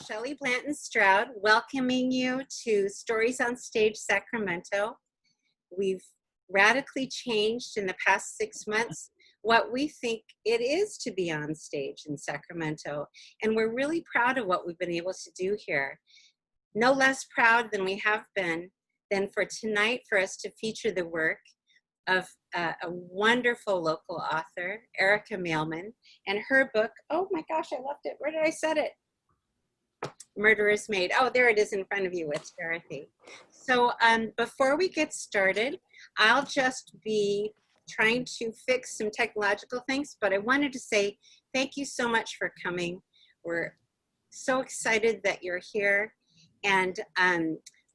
Shelley Blanton Stroud, welcoming you to Stories on Stage Sacramento. We've radically changed in the past 6 months what we think it is to be on stage in Sacramento, and we're really proud of what we've been able to do here. No less proud than we have been than for tonight for us to feature the work of a wonderful local author, Erika Mailman, and her book, oh my gosh, I left it. Where did I set it? Murderer's Maid. Oh, there it is in front of you with Dorothy. So before we get started, I'll just be trying to fix some technological things, but I wanted to say thank you so much for coming. We're so excited that you're here. And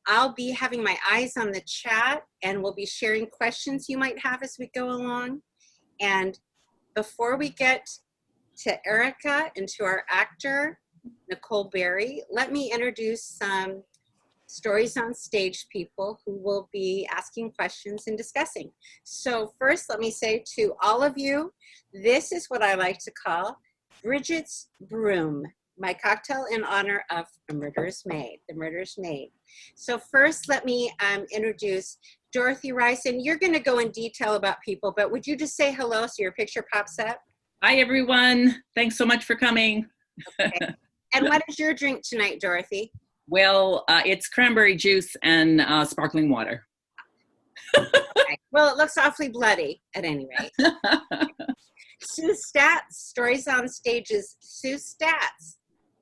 I'll be having my eyes on the chat, and we'll be sharing questions you might have as we go along. And before we get to Erika and to our actor, Nicole Berry, let me introduce some Stories on Stage people who will be asking questions and discussing. So first, let me say to all of you, this is what I like to call Bridget's Broom, my cocktail in honor of the Murderer's Maid, the Murderer's Maid. So first, let me introduce Dorothy Rice, and you're going to go in detail about people, but would you just say hello so your picture pops up? Hi, everyone. Thanks so much for coming. Okay. And what is your drink tonight, Dorothy? Well, it's cranberry juice and sparkling water. Okay. Well, it looks awfully bloody at any rate. Sue Staats, Stories on Stage's Sue Staats.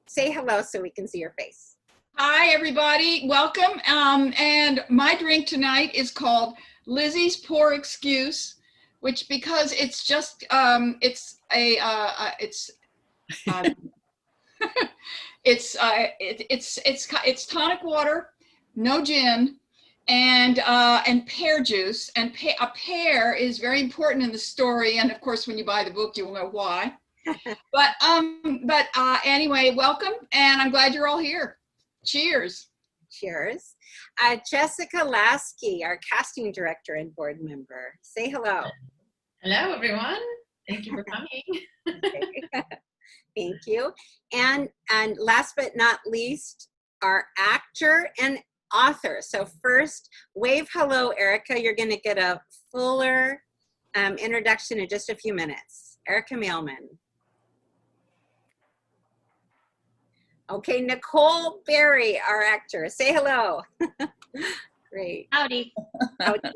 Say hello so we can see your face. Hi, everybody. Welcome. And my drink tonight is called Lizzie's Poor Excuse, which because it's just it's tonic water, no gin, and pear juice. And a pear is very important in the story, and of course, when you buy the book, you will know why. But anyway, welcome, and I'm glad you're all here. Cheers. Cheers. Jessica Lasky, our casting director and board member. Say hello. Hello, everyone. Thank you for coming. Thank you. And last but not least, our actor and author. So first, wave hello, Erika. You're going to get a fuller introduction in just a few minutes. Erika Mailman. Okay, Nicole Berry, our actor. Say hello. Great. Howdy. Howdy.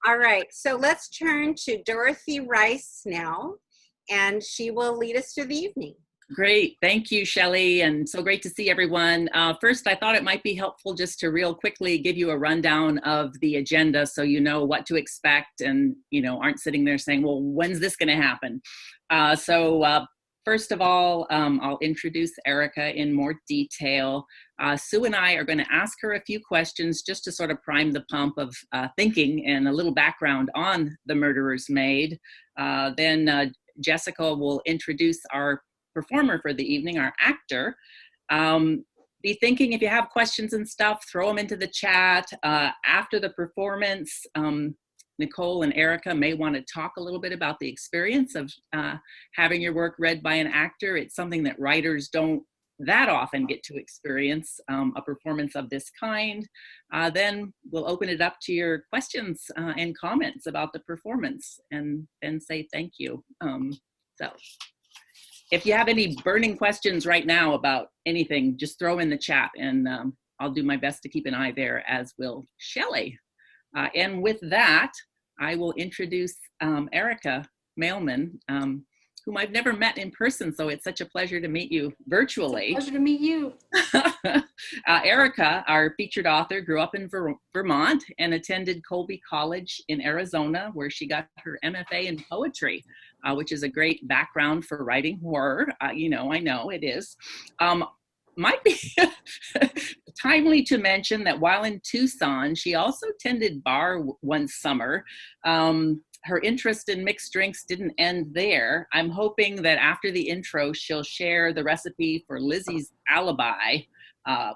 All right, so let's turn to Dorothy Rice now, and she will lead us through the evening. Great. Thank you, Shelley, and so great to see everyone. First, I thought it might be helpful just to real quickly give you a rundown of the agenda so you know what to expect and, aren't sitting there saying, well, when's this going to happen? First of all, I'll introduce Erika in more detail. Sue and I are going to ask her a few questions just to sort of prime the pump of thinking and a little background on The Murderer's Maid. Then Jessica will introduce our performer for the evening, our actor. Be thinking if you have questions and stuff, throw them into the chat. After the performance, Nicole and Erika may want to talk a little bit about the experience of having your work read by an actor. It's something that writers don't that often get to experience, a performance of this kind. Then we'll open it up to your questions and comments about the performance and then say thank you. So if you have any burning questions right now about anything, just throw in the chat and I'll do my best to keep an eye there, as will Shelley. And with that, I will introduce Erika Mailman, whom I've never met in person, so it's such a pleasure to meet you virtually. It's a pleasure to meet you. Erika, our featured author, grew up in Vermont and attended Colby College in Arizona, where she got her MFA in poetry, which is a great background for writing horror. I know it is. Might be timely to mention that while in Tucson, she also tended bar one summer. Her interest in mixed drinks didn't end there. I'm hoping that after the intro, she'll share the recipe for Lizzie's alibi,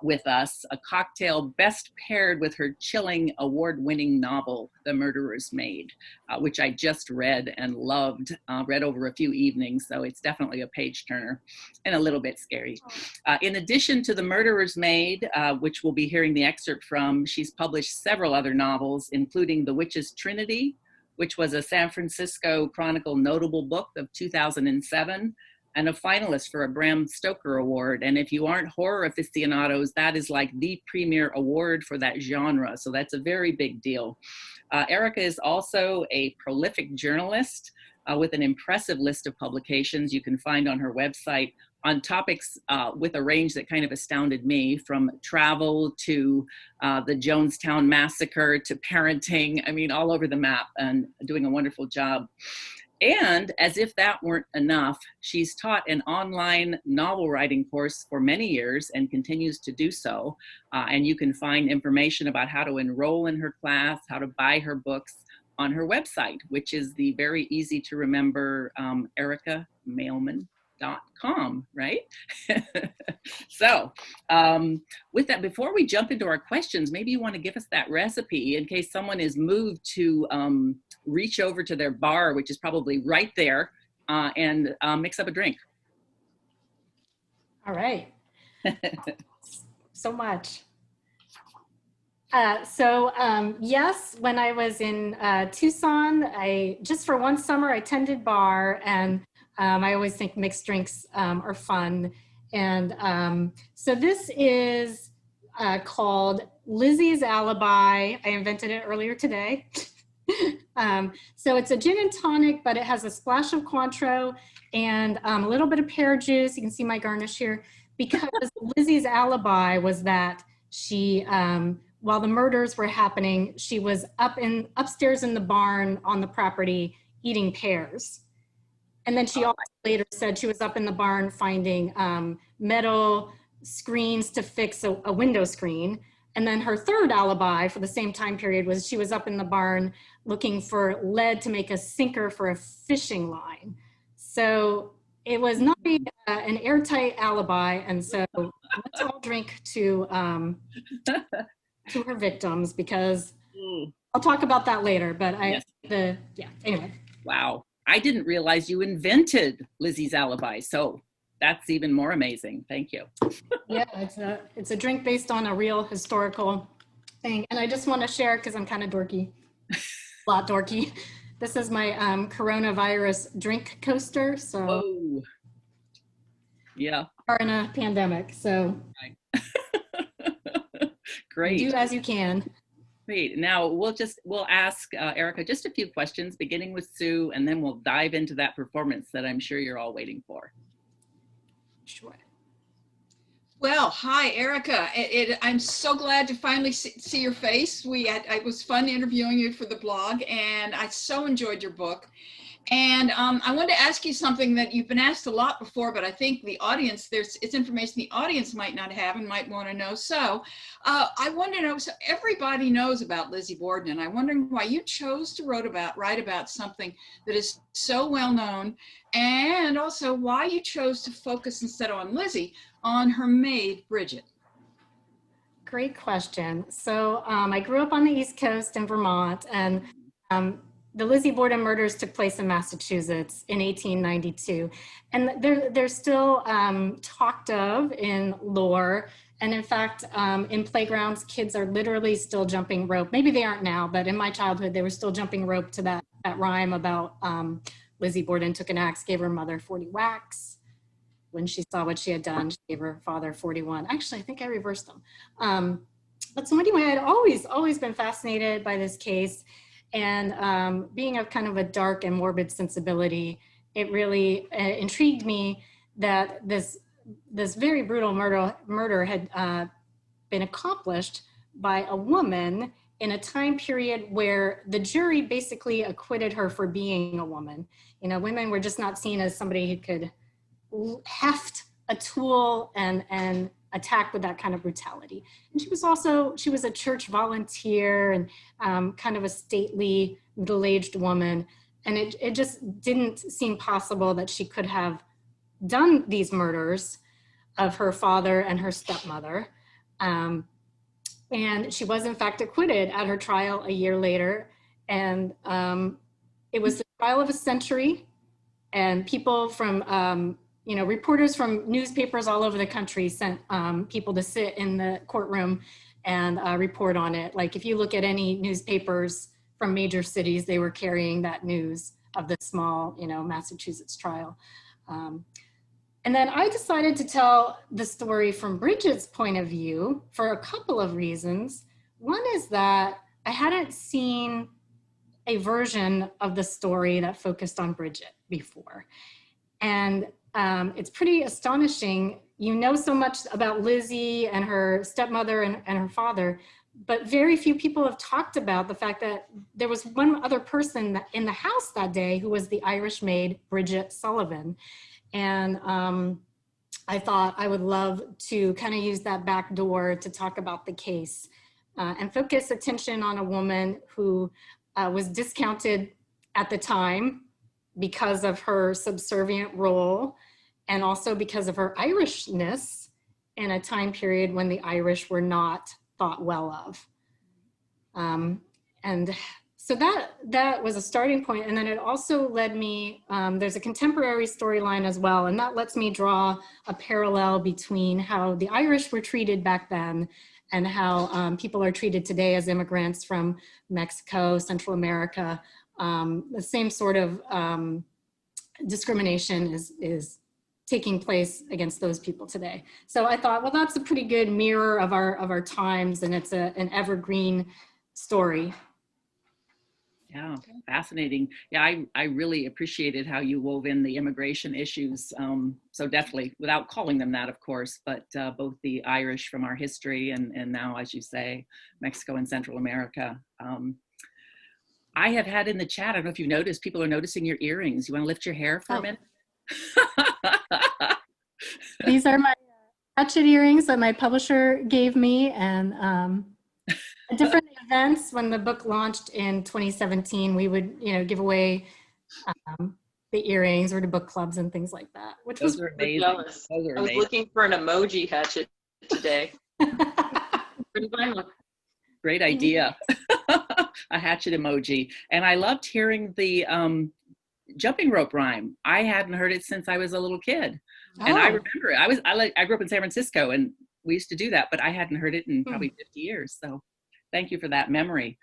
with us, a cocktail best paired with her chilling award-winning novel, The Murderer's Maid, which I just read and loved, read over a few evenings, so it's definitely a page turner and a little bit scary. In addition to The Murderer's Maid, which we'll be hearing the excerpt from, she's published several other novels, including The Witch's Trinity, which was a San Francisco Chronicle notable book of 2007, and a finalist for a Bram Stoker Award. And if you aren't horror aficionados, that is like the premier award for that genre. So that's a very big deal. Erika is also a prolific journalist with an impressive list of publications you can find on her website on topics with a range that kind of astounded me, from travel to the Jonestown Massacre to parenting. I mean, all over the map, and doing a wonderful job. And as if that weren't enough, she's taught an online novel writing course for many years and continues to do so. And you can find information about how to enroll in her class, how to buy her books on her website, which is the very easy to remember erikamailman.com, right? So with that, before we jump into our questions, maybe you want to give us that recipe in case someone is moved to reach over to their bar, which is probably right there, and mix up a drink. All right. So much. Yes, when I was in Tucson, just for one summer, I tended bar, and I always think mixed drinks are fun. And so this is called Lizzie's Alibi. I invented it earlier today. So it's a gin and tonic, but it has a splash of Cointreau and a little bit of pear juice. You can see my garnish here, because Lizzie's alibi was that she, while the murders were happening, she was upstairs in the barn on the property eating pears. And then she also later said she was up in the barn finding metal screens to fix a window screen. And then her third alibi for the same time period was she was up in the barn looking for lead to make a sinker for a fishing line. So it was not an airtight alibi. And so let's all drink to her victims, because I'll talk about that later. But anyway. Wow. I didn't realize you invented Lizzie's Alibi. So that's even more amazing. Thank you. Yeah, it's a drink based on a real historical thing. And I just want to share, because I'm kind of dorky, a lot dorky. This is my coronavirus drink coaster. So oh, yeah, we're in a pandemic, so right. Great. Do as you can. Great. Now we'll ask Erika just a few questions, beginning with Sue, and then we'll dive into that performance that I'm sure you're all waiting for. Sure. Well, hi, Erika. I'm so glad to finally see your face. It was fun interviewing you for the blog, and I so enjoyed your book. And I wanted to ask you something that you've been asked a lot before, but I think the audience, it's information the audience might not have and might want to know. So I want to know, so everybody knows about Lizzie Borden, and I'm wondering why you chose to write about something that is so well known, and also why you chose to focus instead of on Lizzie, on her maid, Bridget. Great question. So I grew up on the East Coast in Vermont, and the Lizzie Borden murders took place in Massachusetts in 1892. And they're still talked of in lore. And in fact, in playgrounds, kids are literally still jumping rope. Maybe they aren't now, but in my childhood, they were still jumping rope to that rhyme about Lizzie Borden took an axe, gave her mother 40 whacks. When she saw what she had done, she gave her father 41. Actually, I think I reversed them. But so anyway, I'd always been fascinated by this case. And being of kind of a dark and morbid sensibility, it really intrigued me that this very brutal murder had been accomplished by a woman in a time period where the jury basically acquitted her for being a woman. You know, women were just not seen as somebody who could heft a tool and attack with that kind of brutality. And she was a church volunteer and kind of a stately middle-aged woman. And it just didn't seem possible that she could have done these murders of her father and her stepmother. And she was in fact acquitted at her trial a year later. And it was the trial of a century, and people from, reporters from newspapers all over the country sent people to sit in the courtroom and report on it. Like if you look at any newspapers from major cities, they were carrying that news of the small, Massachusetts trial. And then I decided to tell the story from Bridget's point of view for a couple of reasons. One is that I hadn't seen a version of the story that focused on Bridget before. And it's pretty astonishing. You know so much about Lizzie and her stepmother and her father, but very few people have talked about the fact that there was one other person in the house that day who was the Irish maid, Bridget Sullivan. And I thought I would love to kind of use that back door to talk about the case and focus attention on a woman who was discounted at the time because of her subservient role and also because of her Irishness in a time period when the Irish were not thought well of. And so that was a starting point. And then it also led me, there's a contemporary storyline as well, and that lets me draw a parallel between how the Irish were treated back then and how people are treated today as immigrants from Mexico, Central America. The same sort of discrimination is taking place against those people today. So I thought, well, that's a pretty good mirror of our times, and it's an evergreen story. Yeah, fascinating. Yeah, I really appreciated how you wove in the immigration issues. So definitely, without calling them that, of course, but both the Irish from our history and now, as you say, Mexico and Central America. I have had in the chat, I don't know if you noticed, people are noticing your earrings. You want to lift your hair for a minute? These are my hatchet earrings that my publisher gave me, and at different events when the book launched in 2017, we would, give away the earrings or to book clubs and things like that, which Those was are amazing. Jealous. Those are I was amazing. looking for an emoji hatchet today. Couldn't find one. Great idea. A hatchet emoji. And I loved hearing the jumping rope rhyme. I hadn't heard it since I was a little kid. And I remember it. I grew up in San Francisco and we used to do that, but I hadn't heard it in probably 50 years. So thank you for that memory.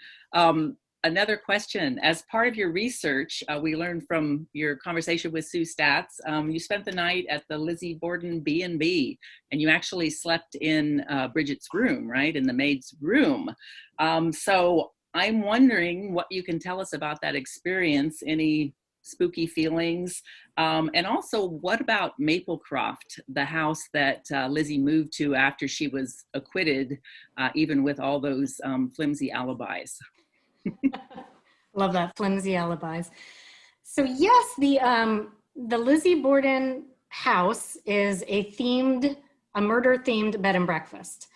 Another question, as part of your research, we learned from your conversation with Sue Staats, you spent the night at the Lizzie Borden B&B, and you actually slept in Bridget's room, right? In the maid's room. So I'm wondering what you can tell us about that experience, any spooky feelings, and also what about Maplecroft, the house that Lizzie moved to after she was acquitted, even with all those flimsy alibis? Love that, flimsy alibis. So yes, the Lizzie Borden house is a murder-themed bed and breakfast.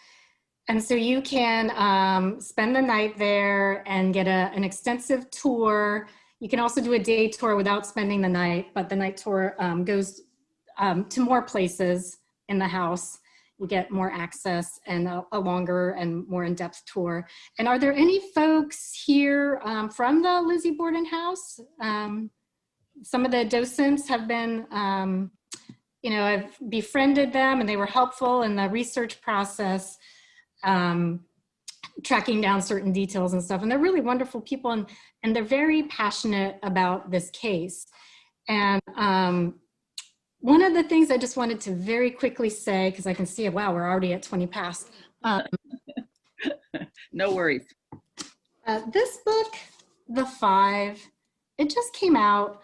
And so you can spend the night there and get an extensive tour. You can also do a day tour without spending the night, but the night tour goes to more places in the house. You get more access and a longer and more in-depth tour. And are there any folks here from the Lizzie Borden house? Some of the docents have been, I've befriended them and they were helpful in the research process, tracking down certain details and stuff. And they're really wonderful people and they're very passionate about this case. And one of the things I just wanted to very quickly say, because I can see, wow, we're already at 20 past. No worries. This book, The Five, it just came out.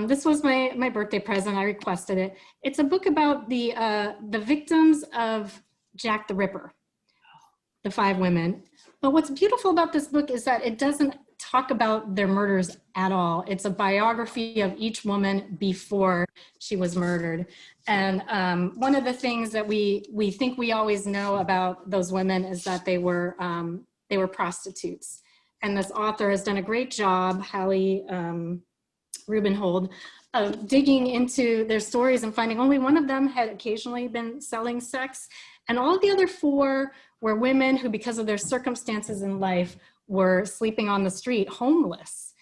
This was my birthday present. I requested it. It's a book about the victims of Jack the Ripper, the 5 women. But what's beautiful about this book is that it doesn't talk about their murders at all. It's a biography of each woman before she was murdered. And one of the things that we think we always know about those women is that they were prostitutes. And this author has done a great job, Hallie Rubenhold, digging into their stories and finding only one of them had occasionally been selling sex. And all the other 4 were women who, because of their circumstances in life, were sleeping on the street, homeless.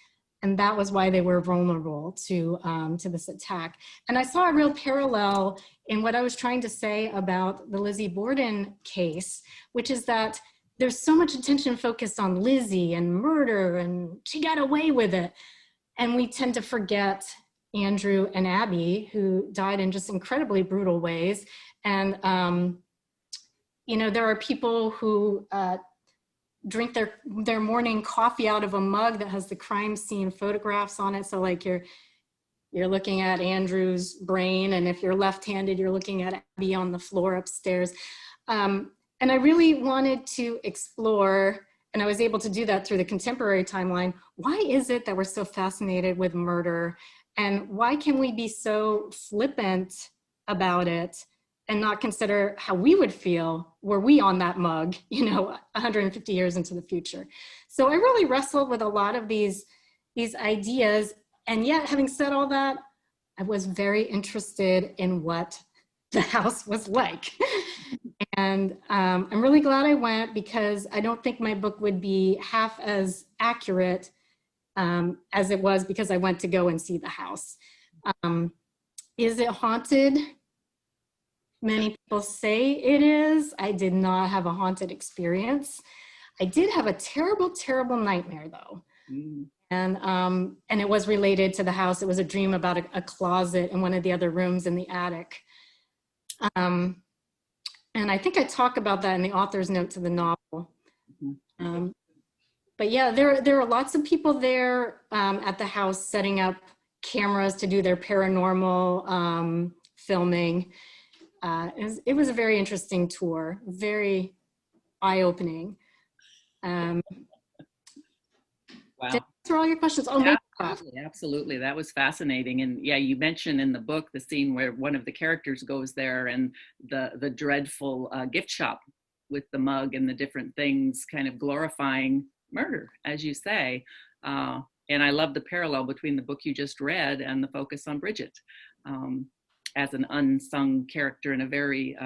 And that was why they were vulnerable to this attack. And I saw a real parallel in what I was trying to say about the Lizzie Borden case, which is that there's so much attention focused on Lizzie and murder, and she got away with it. And we tend to forget Andrew and Abby, who died in just incredibly brutal ways. And, you know, there are people who drink their morning coffee out of a mug that has the crime scene photographs on it. So like you're looking at Andrew's brain, and if you're left-handed, you're looking at Abby on the floor upstairs. And I really wanted to explore, and I was able to do that through the contemporary timeline, why is it that we're so fascinated with murder? And why can we be so flippant about it and not consider how we would feel were we on that mug, you know, 150 years into the future? So I really wrestled with a lot of these ideas. And yet, having said all that, I was very interested in what the house was like. And I'm really glad I went, because I don't think my book would be half as accurate as it was because I went to go and see the house. Is it haunted? Many people say it is. I did not have a haunted experience. I did have a terrible, terrible nightmare though. Mm. And it was related to the house. It was a dream about a closet in one of the other rooms in the attic. And I think I talk about that in the author's note to the novel. But yeah, there are lots of people there at the house setting up cameras to do their paranormal filming. It was a very interesting tour, very eye-opening. Wow. Did I answer all your questions? Oh, yeah, absolutely. That was fascinating. And yeah, you mentioned in the book the scene where one of the characters goes there, and the dreadful gift shop with the mug and the different things kind of glorifying murder, as you say. And I love the parallel between the book you just read and the focus on Bridget as an unsung character, and a very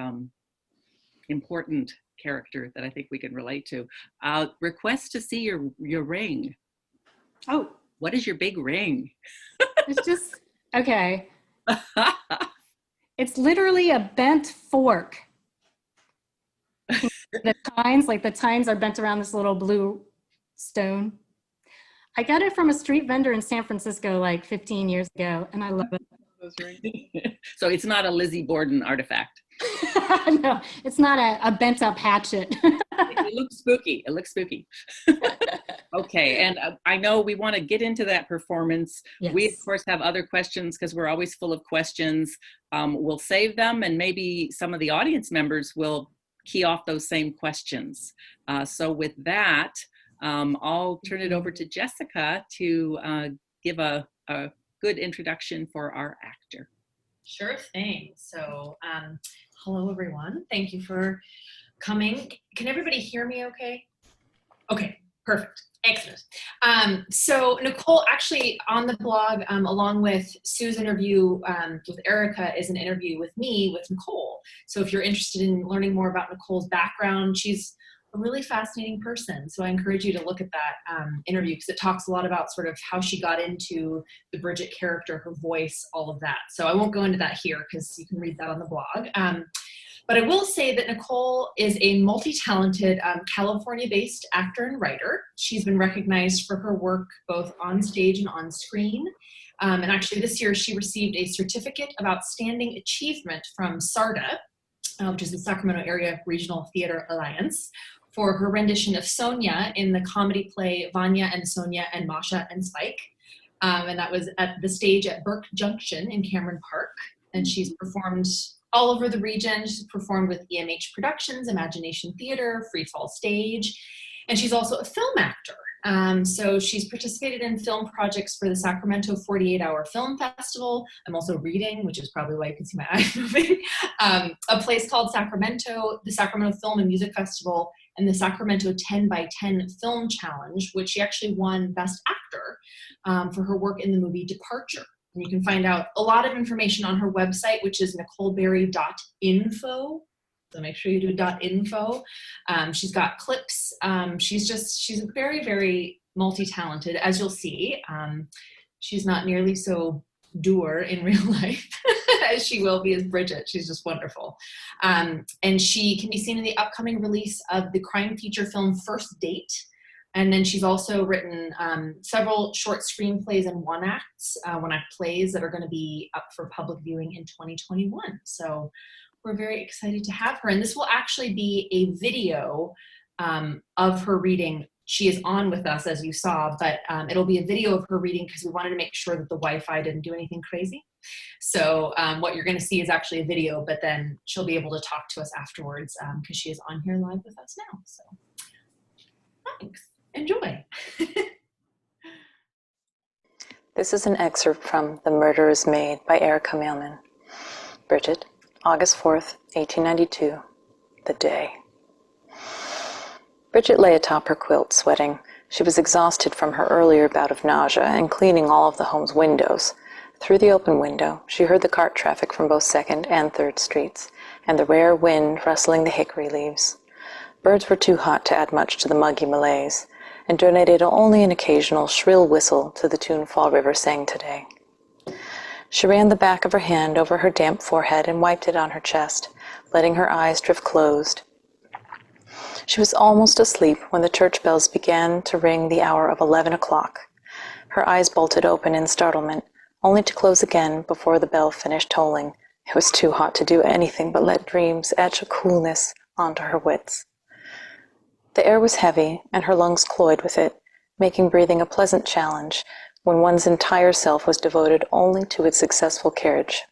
important character that I think we can relate to. Request to see your ring. Oh. What is your big ring? It's just, okay. It's literally a bent fork. The tines are bent around this little blue stone. I got it from a street vendor in San Francisco like 15 years ago, and I love it. So it's not a Lizzie Borden artifact. No, it's not a bent up hatchet. It looks spooky. It looks spooky. Okay, and I know we want to get into that performance. Yes. We, of course, have other questions because we're always full of questions. We'll save them, and maybe some of the audience members will key off those same questions. So with that, I'll turn it over to Jessica to give a good introduction for our actor. Sure thing. So hello, everyone. Thank you for coming. Can everybody hear me okay? Okay, perfect. Excellent. So Nicole, actually on the blog, along with Sue's interview with Erika, is an interview with me, with Nicole. So if you're interested in learning more about Nicole's background, she's a really fascinating person. So I encourage you to look at that interview, because it talks a lot about sort of how she got into the Bridget character, her voice, all of that. So I won't go into that here because you can read that on the blog. But I will say that Nicole is a multi-talented California-based actor and writer. She's been recognized for her work both on stage and on screen. And actually this year she received a certificate of outstanding achievement from SARDA, which is the Sacramento Area Regional Theater Alliance, for her rendition of Sonia in the comedy play Vanya and Sonia and Masha and Spike. And that was at the stage at Burke Junction in Cameron Park. And she's performed all over the region. She's performed with EMH Productions, Imagination Theater, Free Fall Stage, and she's also a film actor. So she's participated in film projects for the Sacramento 48-Hour Film Festival. I'm also reading, which is probably why you can see my eyes moving, a place called Sacramento, the Sacramento Film and Music Festival, and the Sacramento 10x10 Film Challenge, which she actually won Best Actor for her work in the movie Departure, And you can find out a lot of information on her website, which is nicoleberry.info. So make sure you do .info. She's got clips. She's very, very multi-talented, as you'll see. She's not nearly so dour in real life as she will be as Bridget. She's just wonderful. And she can be seen in the upcoming release of the crime feature film First Date. And then she's also written several short screenplays and one-act plays that are going to be up for public viewing in 2021. So we're very excited to have her. And this will actually be a video of her reading. She is on with us, as you saw, but it'll be a video of her reading because we wanted to make sure that the Wi-Fi didn't do anything crazy. So what you're going to see is actually a video, but then she'll be able to talk to us afterwards because she is on here live with us now. So thanks. Enjoy. This is an excerpt from The Murderer's Maid by Erika Mailman. Bridget, August 4th, 1892, the day. Bridget lay atop her quilt, sweating. She was exhausted from her earlier bout of nausea and cleaning all of the home's windows. Through the open window, she heard the cart traffic from both 2nd and 3rd Streets, and the rare wind rustling the hickory leaves. Birds were too hot to add much to the muggy malaise, and donated only an occasional shrill whistle to the tune Fall River sang today. She ran the back of her hand over her damp forehead and wiped it on her chest, letting her eyes drift closed. She was almost asleep when the church bells began to ring the hour of 11 o'clock. Her eyes bolted open in startlement, only to close again before the bell finished tolling. It was too hot to do anything but let dreams etch a coolness onto her wits. The air was heavy, and her lungs cloyed with it, making breathing a pleasant challenge when one's entire self was devoted only to its successful carriage.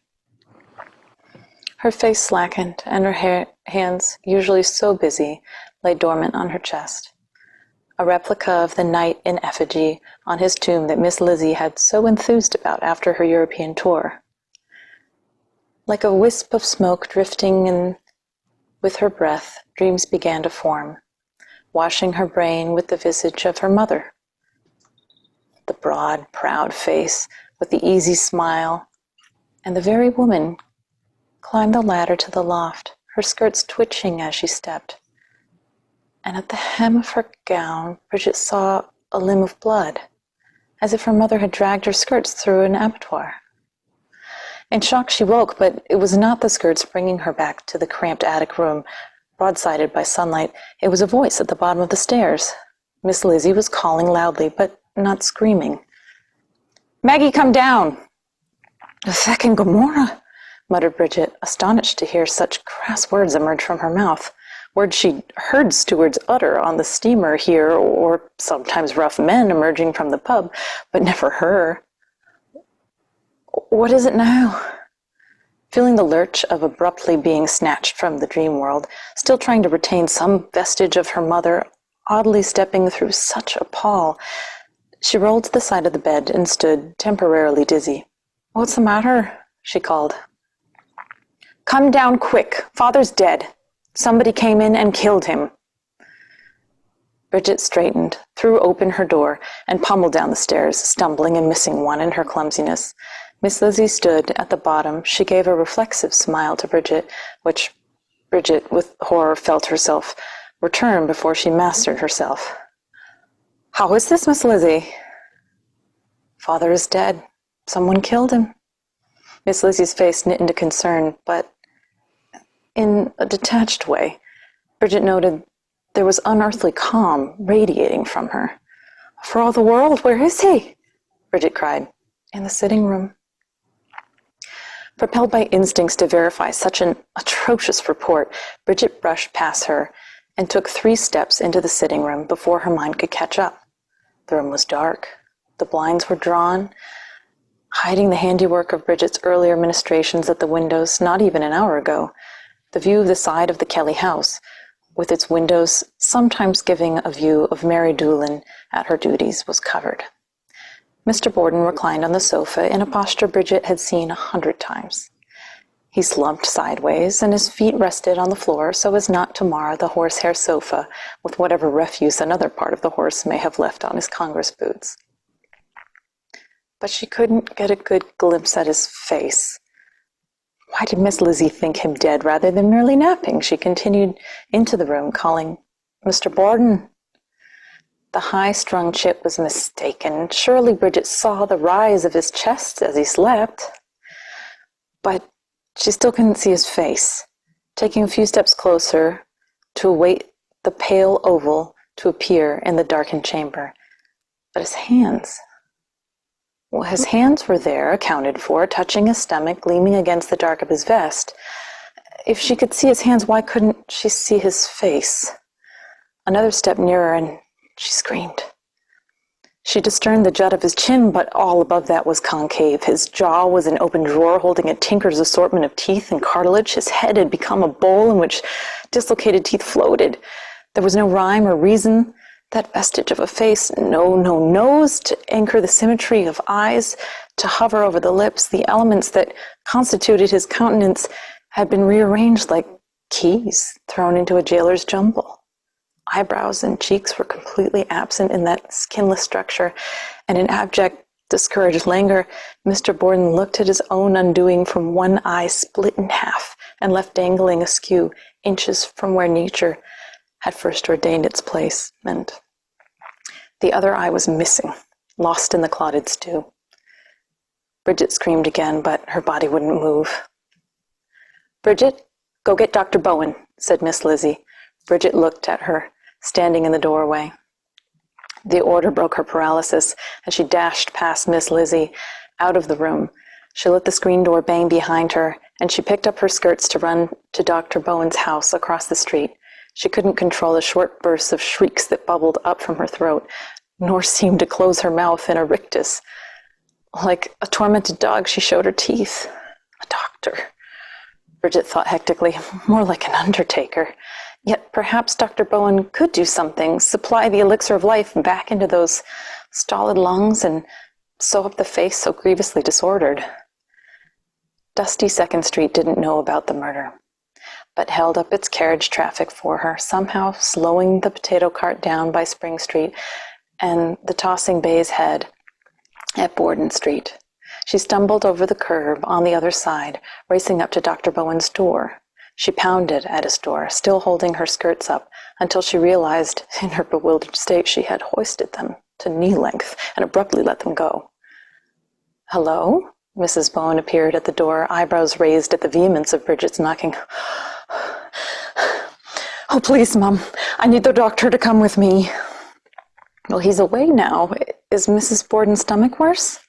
Her face slackened, and her hands, usually so busy, lay dormant on her chest. A replica of the knight in effigy on his tomb that Miss Lizzie had so enthused about after her European tour. Like a wisp of smoke drifting in with her breath, dreams began to form, washing her brain with the visage of her mother. The broad, proud face with the easy smile, and the very woman climbed the ladder to the loft, her skirts twitching as she stepped. And at the hem of her gown, Bridget saw a limb of blood, as if her mother had dragged her skirts through an abattoir. In shock she woke, but it was not the skirts bringing her back to the cramped attic room, broadsided by sunlight. It was a voice at the bottom of the stairs. Miss Lizzie was calling loudly, but not screaming. "Maggie, come down!" "The feckin' Gomorrah," muttered Bridget, astonished to hear such crass words emerge from her mouth, words she'd heard stewards utter on the steamer here, or sometimes rough men emerging from the pub, but never her. "What is it now?" Feeling the lurch of abruptly being snatched from the dream world, still trying to retain some vestige of her mother, oddly stepping through such a pall, she rolled to the side of the bed and stood temporarily dizzy. "What's the matter?" she called. "Come down quick. Father's dead. Somebody came in and killed him." Bridget straightened, threw open her door, and pummeled down the stairs, stumbling and missing one in her clumsiness. Miss Lizzie stood at the bottom. She gave a reflexive smile to Bridget, which Bridget, with horror, felt herself return before she mastered herself. "How is this, Miss Lizzie?" "Father is dead. Someone killed him." Miss Lizzie's face knit into concern, but in a detached way. Bridget noted there was unearthly calm radiating from her. "For all the world, where is he?" Bridget cried. "In the sitting room." Propelled by instincts to verify such an atrocious report, Bridget brushed past her and took 3 steps into the sitting room before her mind could catch up. The room was dark. The blinds were drawn, hiding the handiwork of Bridget's earlier ministrations at the windows not even an hour ago. The view of the side of the Kelly house, with its windows sometimes giving a view of Mary Doolin at her duties, was covered. Mr. Borden reclined on the sofa in a posture Bridget had seen 100 times. He slumped sideways, and his feet rested on the floor so as not to mar the horsehair sofa with whatever refuse another part of the horse may have left on his Congress boots. but she couldn't get a good glimpse at his face. Why did Miss Lizzie think him dead rather than merely napping? She continued into the room, calling, "Mr. Borden." The high-strung chit was mistaken. Surely Bridget saw the rise of his chest as he slept. But she still couldn't see his face. Taking a few steps closer to await the pale oval to appear in the darkened chamber. But his hands... Well, his hands were there, accounted for, touching his stomach, gleaming against the dark of his vest. If she could see his hands, why couldn't she see his face? Another step nearer, and she screamed. She discerned the jut of his chin, but all above that was concave. His jaw was an open drawer holding a tinker's assortment of teeth and cartilage. His head had become a bowl in which dislocated teeth floated. There was no rhyme or reason. That vestige of a face, no nose to anchor the symmetry of eyes, to hover over the lips. The elements that constituted his countenance had been rearranged like keys thrown into a jailer's jumble. Eyebrows and cheeks were completely absent in that skinless structure, and in abject, discouraged languor, Mr. Borden looked at his own undoing from one eye split in half and left dangling askew, inches from where nature had first ordained its place, and the other eye was missing, lost in the clotted stew. Bridget screamed again, but her body wouldn't move. "Bridget, go get Dr. Bowen," said Miss Lizzie. Bridget looked at her, standing in the doorway. The order broke her paralysis as she dashed past Miss Lizzie out of the room. She let the screen door bang behind her, and she picked up her skirts to run to Dr. Bowen's house across the street. She couldn't control the short bursts of shrieks that bubbled up from her throat, nor seemed to close her mouth in a rictus. Like a tormented dog, she showed her teeth. A doctor. Bridget thought hectically, more like an undertaker. Yet perhaps Dr. Bowen could do something, supply the elixir of life back into those stolid lungs and sew up the face so grievously disordered. Dusty Second Street didn't know about the murder, but held up its carriage traffic for her, somehow slowing the potato cart down by Spring Street and the tossing bay's head at Borden Street. She stumbled over the curb on the other side, racing up to Dr. Bowen's door. She pounded at his door, still holding her skirts up, until she realized, in her bewildered state, she had hoisted them to knee length and abruptly let them go. "Hello?" Mrs. Bowen appeared at the door, eyebrows raised at the vehemence of Bridget's knocking. "Oh, please, Mum, I need the doctor to come with me." "Well, he's away now. Is Mrs. Borden's stomach worse?"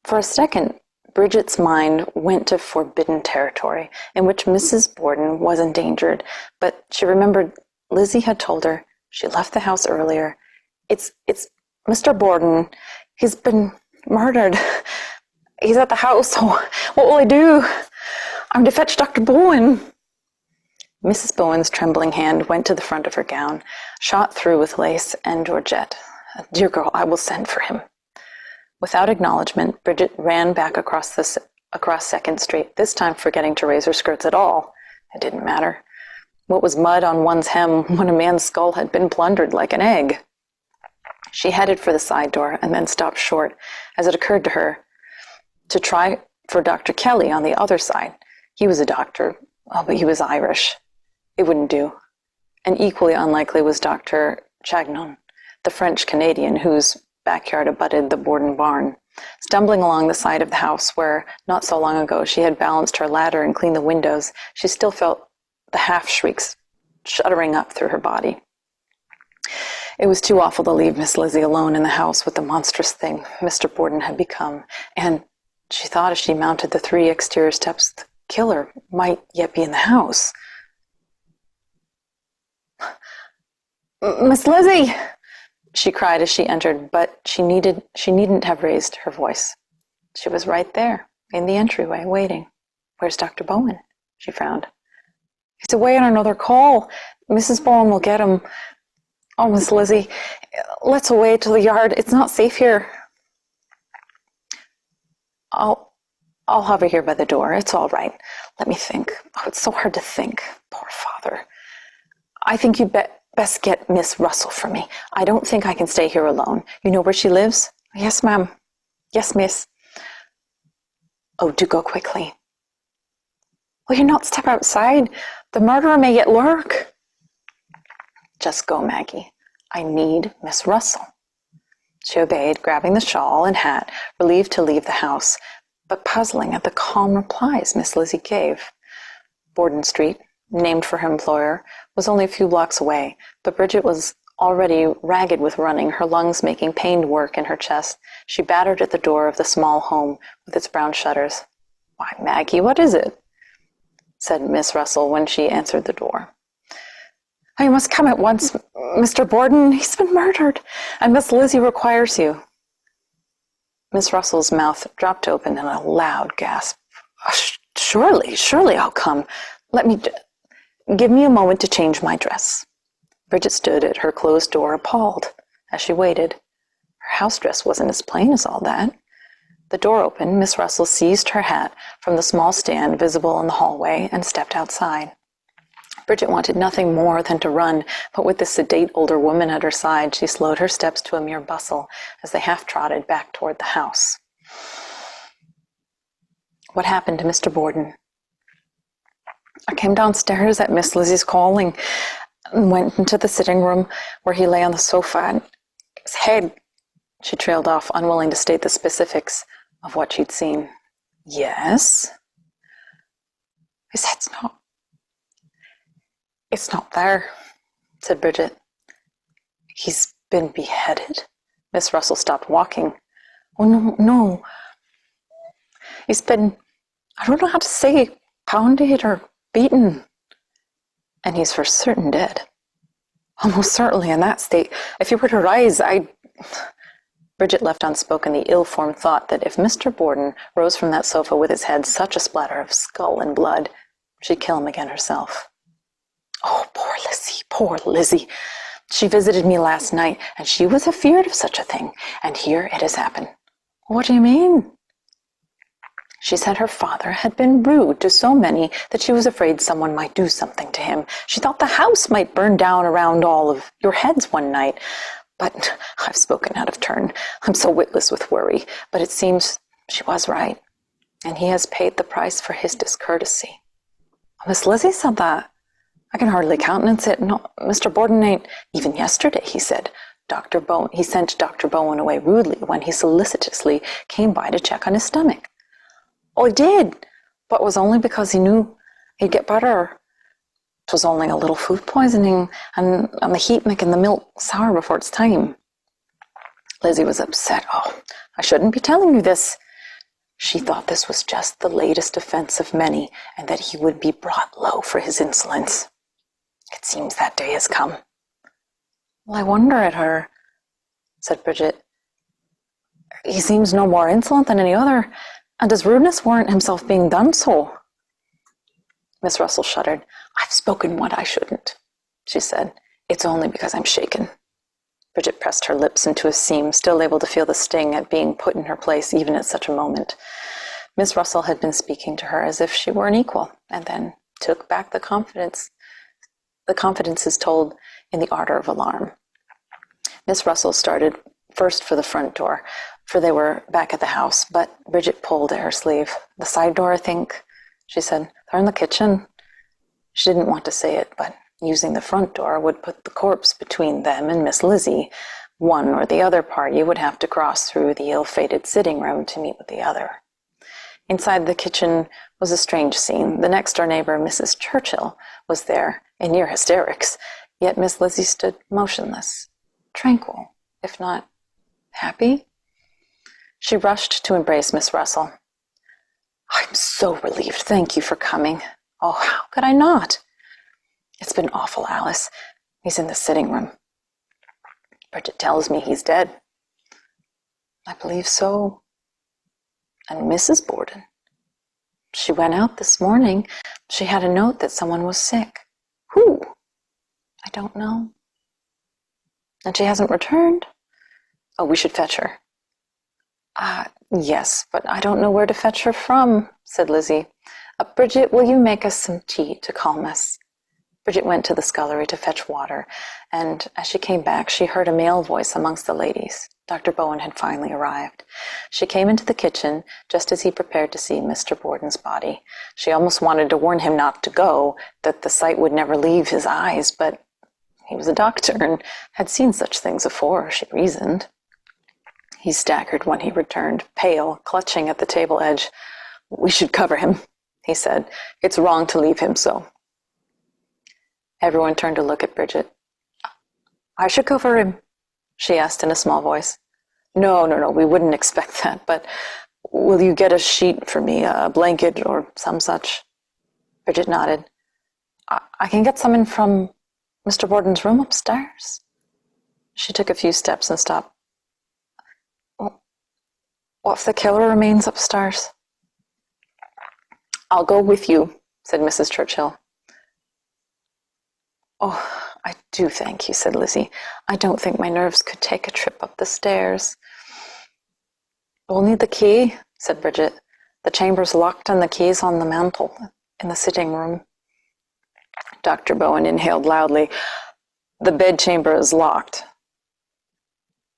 For a second, Bridget's mind went to forbidden territory, in which Mrs. Borden was endangered, but she remembered Lizzie had told her she left the house earlier. It's Mr. Borden. He's been murdered. He's at the house. Oh, what will I do? I'm to fetch Dr. Bowen." Mrs. Bowen's trembling hand went to the front of her gown, shot through with lace and georgette. "Dear girl, I will send for him." Without acknowledgement, Bridget ran back across Second Street, this time forgetting to raise her skirts at all. It didn't matter. What was mud on one's hem when a man's skull had been plundered like an egg? She headed for the side door and then stopped short as it occurred to her to try for Dr. Kelly on the other side. He was a doctor, but he was Irish. It wouldn't do. And equally unlikely was Dr. Chagnon, the French-Canadian whose backyard abutted the Borden barn. Stumbling along the side of the house where, not so long ago, she had balanced her ladder and cleaned the windows, she still felt the half-shrieks shuddering up through her body. It was too awful to leave Miss Lizzie alone in the house with the monstrous thing Mr. Borden had become, and she thought as she mounted the 3 exterior steps, the killer might yet be in the house. "Miss Lizzie!" she cried as she entered, but she needn't have raised her voice. She was right there in the entryway waiting. "Where's Dr. Bowen?" she frowned. "He's away on another call. Mrs. Bowen will get him. Oh, Miss Lizzie, let's away to the yard. It's not safe here." I'll hover here by the door. It's all right. Let me think. Oh, it's so hard to think. Poor father. I think you'd best get Miss Russell for me. I don't think I can stay here alone. You know where she lives?" "Yes, ma'am." Yes, miss. Oh, do go quickly. Will you not step outside? The murderer may yet lurk. Just go, Maggie. I need Miss Russell. She obeyed, grabbing the shawl and hat, relieved to leave the house, but puzzling at the calm replies Miss Lizzie gave. Borden Street, named for her employer, was only a few blocks away, but Bridget was already ragged with running, her lungs making pained work in her chest. She battered at the door of the small home with its brown shutters. "Why, Maggie, what is it?" said Miss Russell when she answered the door. "Oh, you must come at once, Mr. Borden. He's been murdered, and Miss Lizzie requires you." Miss Russell's mouth dropped open in a loud gasp. Surely I'll come. Give me a moment to change my dress." Bridget stood at her closed door appalled as she waited. Her house dress wasn't as plain as all that. The door opened, Miss Russell seized her hat from the small stand visible in the hallway and stepped outside. Bridget wanted nothing more than to run, but with the sedate older woman at her side, she slowed her steps to a mere bustle as they half-trotted back toward the house. "What happened to Mr. Borden?" "I came downstairs at Miss Lizzie's calling and went into the sitting room where he lay on the sofa, and his head..." She trailed off, unwilling to state the specifics of what she'd seen. "Yes?" "His head's not... It's not there," said Bridget. "He's been beheaded?" Miss Russell stopped walking. "Oh, no. He's been, I don't know how to say, pounded or beaten. And he's for certain dead." "Almost certainly in that state. If you were to rise, Bridget left unspoken the ill-formed thought that if Mr. Borden rose from that sofa with his head such a splatter of skull and blood, she'd kill him again herself. "Oh, poor Lizzie. She visited me last night, and she was afeard of such a thing, and here it has happened." "What do you mean?" "She said her father had been rude to so many that she was afraid someone might do something to him. She thought the house might burn down around all of your heads one night. But I've spoken out of turn. I'm so witless with worry. But it seems she was right, and he has paid the price for his discourtesy." "Miss Lizzie said that. I can hardly countenance it. No, Mr. Borden ain't..." "Even yesterday," he said, he sent Dr. Bowen away rudely when he solicitously came by to check on his stomach." "Oh, he did, but it was only because he knew he'd get better. 'Twas only a little food poisoning, and the heat making the milk sour before its time." Lizzie was upset. "Oh, I shouldn't be telling you this." She thought this was just the latest offense of many, and that he would be brought low for his insolence. It seems that day has come. "Well, I wonder at her," said Bridget. "He seems no more insolent than any other, and his rudeness warrant himself being done so." Miss Russell shuddered. "I've spoken what I shouldn't," she said. "It's only because I'm shaken." Bridget pressed her lips into a seam, still able to feel the sting at being put in her place even at such a moment. Miss Russell had been speaking to her as if she were an equal, and then took back the confidences told in the ardor of alarm. Miss Russell started first for the front door, for they were back at the house, but Bridget pulled at her sleeve. "The side door, I think," she said. "They're in the kitchen." She didn't want to say it, but using the front door would put the corpse between them and Miss Lizzie. One or the other party would have to cross through the ill-fated sitting room to meet with the other. Inside the kitchen was a strange scene. The next-door neighbor, Mrs. Churchill, was there in near hysterics, yet Miss Lizzie stood motionless, tranquil, if not happy. She rushed to embrace Miss Russell. "I'm so relieved. Thank you for coming." "Oh, how could I not?" "It's been awful, Alice. He's in the sitting room. Bridget tells me he's dead." "I believe so." "And Mrs. Borden? She went out this morning. She had a note that someone was sick." "Who?" "I don't know." "And she hasn't returned?" "Oh, we should fetch her." Yes, but I don't know where to fetch her from," said Lizzie. "Bridget, will you make us some tea to calm us?" Bridget went to the scullery to fetch water, and as she came back, she heard a male voice amongst the ladies. Dr. Bowen had finally arrived. She came into the kitchen just as he prepared to see Mr. Borden's body. She almost wanted to warn him not to go, that the sight would never leave his eyes, but he was a doctor and had seen such things before, she reasoned. He staggered when he returned, pale, clutching at the table edge. "We should cover him," he said. "It's wrong to leave him so." Everyone turned to look at Bridget. "I should cover him?" she asked in a small voice. No, we wouldn't expect that, but will you get a sheet for me, a blanket or some such?" Bridget nodded. I can get some in from Mr. Borden's room upstairs." She took a few steps and stopped. "What if the killer remains upstairs?" "I'll go with you," said Mrs. Churchill. "Oh, I do thank you," said Lizzie. "I don't think my nerves could take a trip up the stairs." "We'll need the key," said Bridget. "The chamber's locked and the key's on the mantel in the sitting room." Dr. Bowen inhaled loudly. "The bedchamber is locked."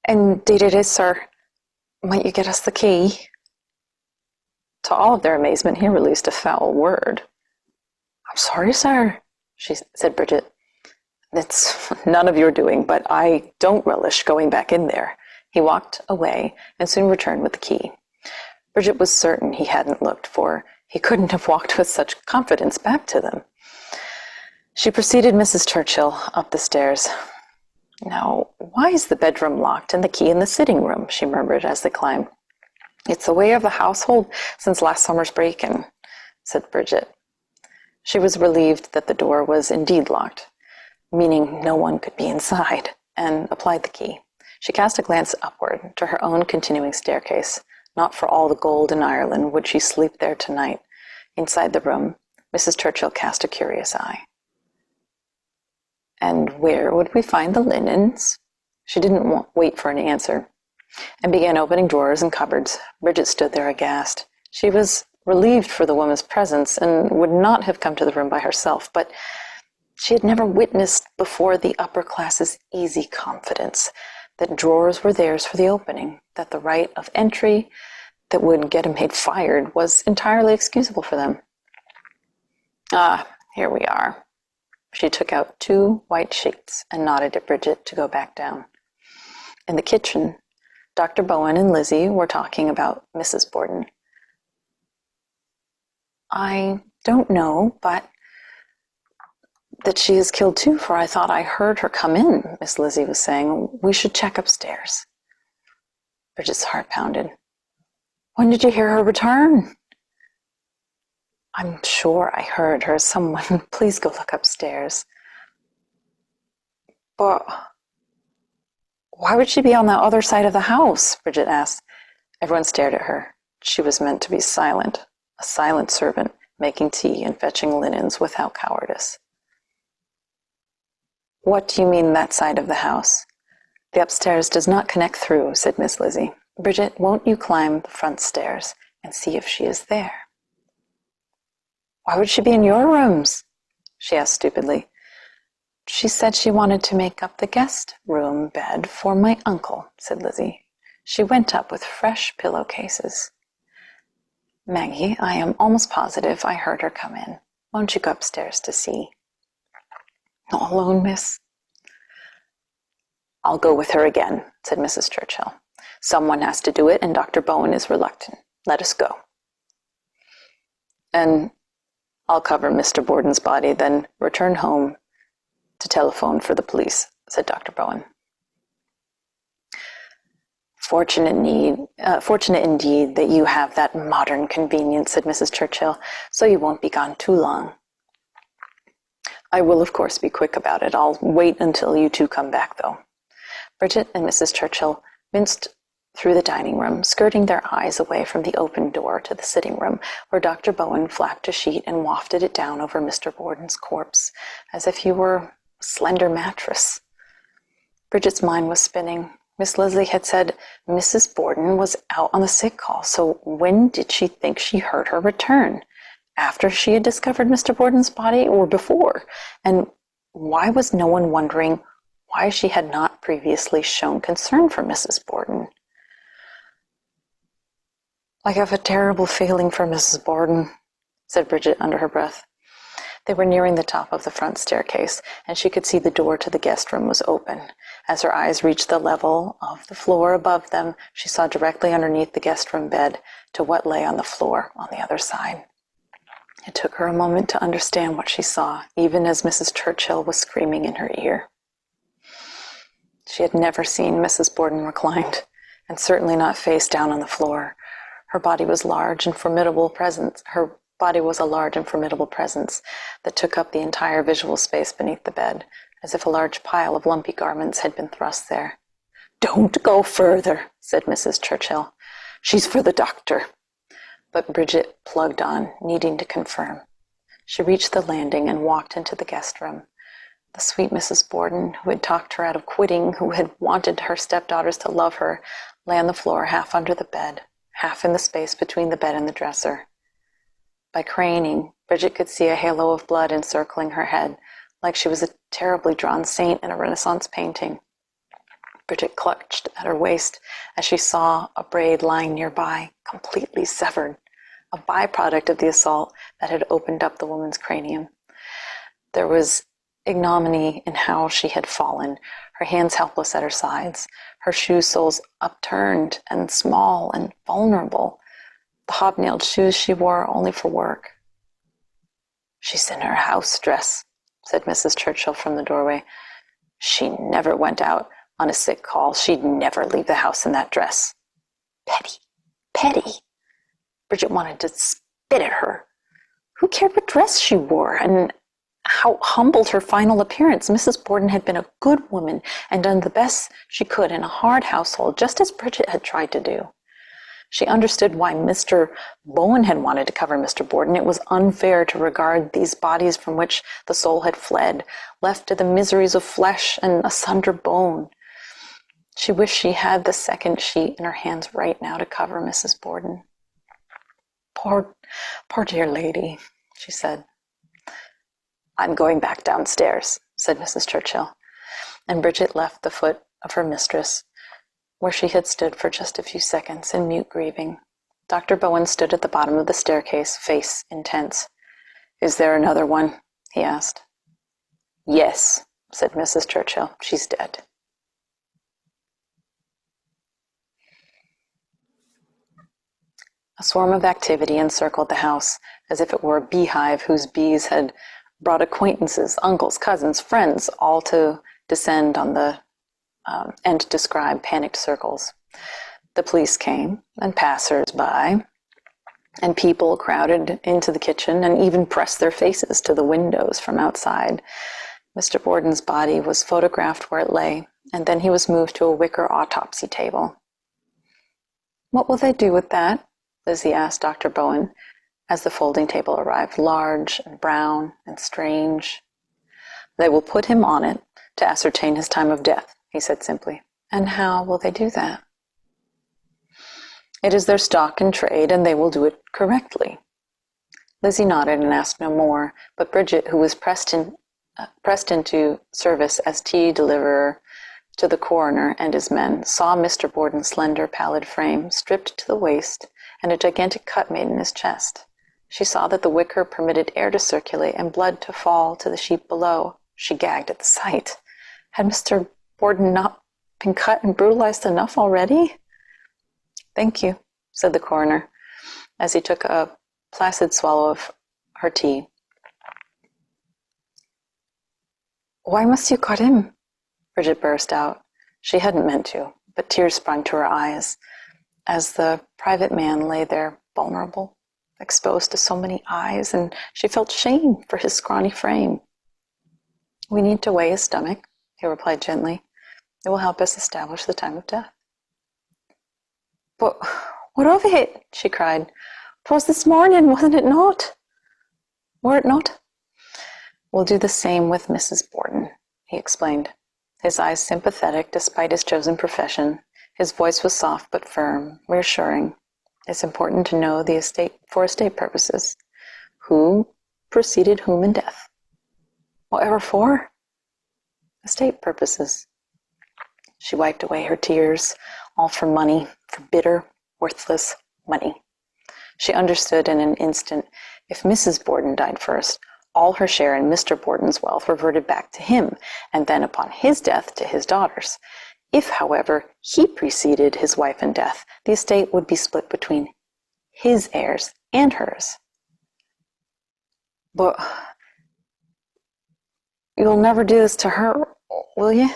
"Indeed it is, sir. Might you get us the key?" To all of their amazement, he released a foul word. "I'm sorry, sir," said Bridget. "It's none of your doing, but I don't relish going back in there." He walked away and soon returned with the key. Bridget was certain he hadn't looked, for he couldn't have walked with such confidence back to them. She preceded Mrs. Churchill up the stairs. "Now, why is the bedroom locked and the key in the sitting room?" she murmured as they climbed. "It's the way of the household since last summer's break-in," said Bridget. She was relieved that the door was indeed locked, meaning no one could be inside, and applied the key. She cast a glance upward to her own continuing staircase. Not for all the gold in Ireland would she sleep there tonight. Inside the room, Mrs. Churchill cast a curious eye. "And where would we find the linens?" She didn't wait for an answer, and began opening drawers and cupboards. Bridget stood there aghast. She was relieved for the woman's presence and would not have come to the room by herself, but she had never witnessed before the upper class's easy confidence that drawers were theirs for the opening, that the right of entry that would get a maid fired was entirely excusable for them. "Ah, here we are." She took out 2 white sheets and nodded at Bridget to go back down. In the kitchen, Dr. Bowen and Lizzie were talking about Mrs. Borden. "I don't know, but that she is killed too, for I thought I heard her come in," Miss Lizzie was saying. "We should check upstairs." Bridget's heart pounded. "When did you hear her return?" "I'm sure I heard her. Someone, please go look upstairs." "But why would she be on the other side of the house?" Bridget asked. Everyone stared at her. She was meant to be silent, a silent servant, making tea and fetching linens without cowardice. "What do you mean, that side of the house?" "The upstairs does not connect through," said Miss Lizzie. "Bridget, won't you climb the front stairs and see if she is there?" "Why would she be in your rooms?" she asked stupidly. "She said she wanted to make up the guest room bed for my uncle," said Lizzie. "She went up with fresh pillowcases." "Maggie, I am almost positive I heard her come in. Won't you go upstairs to see?" "Not alone, miss." "I'll go with her again," said Mrs. Churchill. "Someone has to do it, and Dr. Bowen is reluctant. Let us go." "And I'll cover Mr. Borden's body, then return home to telephone for the police," said Dr. Bowen. Fortunate indeed that you have that modern convenience," said Mrs. Churchill, "so you won't be gone too long." "I will, of course, be quick about it. I'll wait until you two come back, though." Bridget and Mrs. Churchill minced through the dining room, skirting their eyes away from the open door to the sitting room, where Dr. Bowen flapped a sheet and wafted it down over Mr. Borden's corpse, as if he were a slender mattress. Bridget's mind was spinning. Miss Lizzie had said Mrs. Borden was out on the sick call, so when did she think she heard her return? After she had discovered Mr. Borden's body or before? And why was no one wondering why she had not previously shown concern for Mrs. Borden? "I have a terrible feeling for Mrs. Borden," said Bridget under her breath. They were nearing the top of the front staircase, and she could see the door to the guest room was open. As her eyes reached the level of the floor above them, she saw directly underneath the guest room bed to what lay on the floor on the other side. It took her a moment to understand what she saw, even as Mrs. Churchill was screaming in her ear. She had never seen Mrs. Borden reclined, and certainly not face down on the floor. Her body was a large and formidable presence that took up the entire visual space beneath the bed, as if a large pile of lumpy garments had been thrust there. "Don't go further," said Mrs. Churchill. "She's for the doctor." But Bridget plugged on, needing to confirm. She reached the landing and walked into the guest room. The sweet Mrs. Borden, who had talked her out of quitting, who had wanted her stepdaughters to love her, lay on the floor half under the bed, half in the space between the bed and the dresser. By craning, Bridget could see a halo of blood encircling her head, like she was a terribly drawn saint in a Renaissance painting. Bridget clutched at her waist as she saw a braid lying nearby, completely severed, a byproduct of the assault that had opened up the woman's cranium. There was ignominy in how she had fallen, her hands helpless at her sides, her shoe soles upturned and small and vulnerable, the hobnailed shoes she wore only for work. "She's in her house dress," said Mrs. Churchill from the doorway. "She never went out on a sick call. She'd never leave the house in that dress." Petty, petty. Bridget wanted to spit at her. Who cared what dress she wore and how humbled her final appearance? Mrs. Borden had been a good woman and done the best she could in a hard household, just as Bridget had tried to do. She understood why Mr. Bowen had wanted to cover Mr. Borden. It was unfair to regard these bodies from which the soul had fled, left to the miseries of flesh and asunder bone. She wished she had the second sheet in her hands right now to cover Mrs. Borden. Poor dear lady," she said. "I'm going back downstairs," said Mrs. Churchill, and Bridget left the foot of her mistress, where she had stood for just a few seconds in mute grieving. Dr. Bowen stood at the bottom of the staircase, face intense. "Is there another one?" he asked. "Yes," said Mrs. Churchill. "She's dead." A swarm of activity encircled the house, as if it were a beehive whose bees had brought acquaintances, uncles, cousins, friends, all to descend on and describe panicked circles. The police came, and passers-by, and people crowded into the kitchen and even pressed their faces to the windows from outside. Mr. Borden's body was photographed where it lay, and then he was moved to a wicker autopsy table. "What will they do with that?" Lizzie asked Dr. Bowen as the folding table arrived, large and brown and strange. "They will put him on it to ascertain his time of death," he said simply. "And how will they do that?" "It is their stock and trade, and they will do it correctly." Lizzie nodded and asked no more, but Bridget, who was pressed into service as tea deliverer to the coroner and his men, saw Mr. Borden's slender, pallid frame, stripped to the waist, and a gigantic cut made in his chest. She saw that the wicker permitted air to circulate and blood to fall to the sheet below. She gagged at the sight. Had Mr. Borden not been cut and brutalized enough already? "Thank you," said the coroner, as he took a placid swallow of her tea. "Why must you cut him?" Bridget burst out. She hadn't meant to, but tears sprung to her eyes as the private man lay there vulnerable, exposed to so many eyes, and she felt shame for his scrawny frame. "We need to weigh his stomach," he replied gently. "It will help us establish the time of death." "But what of it?" she cried. "'Twas this morning, wasn't it not? Were it not?" "We'll do the same with Mrs. Borden," he explained, his eyes sympathetic despite his chosen profession. His voice was soft but firm, reassuring. "It's important to know the estate for estate purposes. Who preceded whom in death? Whatever for? Estate purposes. She wiped away her tears, all for money, for bitter, worthless money. She understood in an instant, if Mrs. Borden died first, all her share in Mr. Borden's wealth reverted back to him, and then upon his death to his daughters. If, however, he preceded his wife in death, the estate would be split between his heirs and hers. But you'll never do this to her, will you?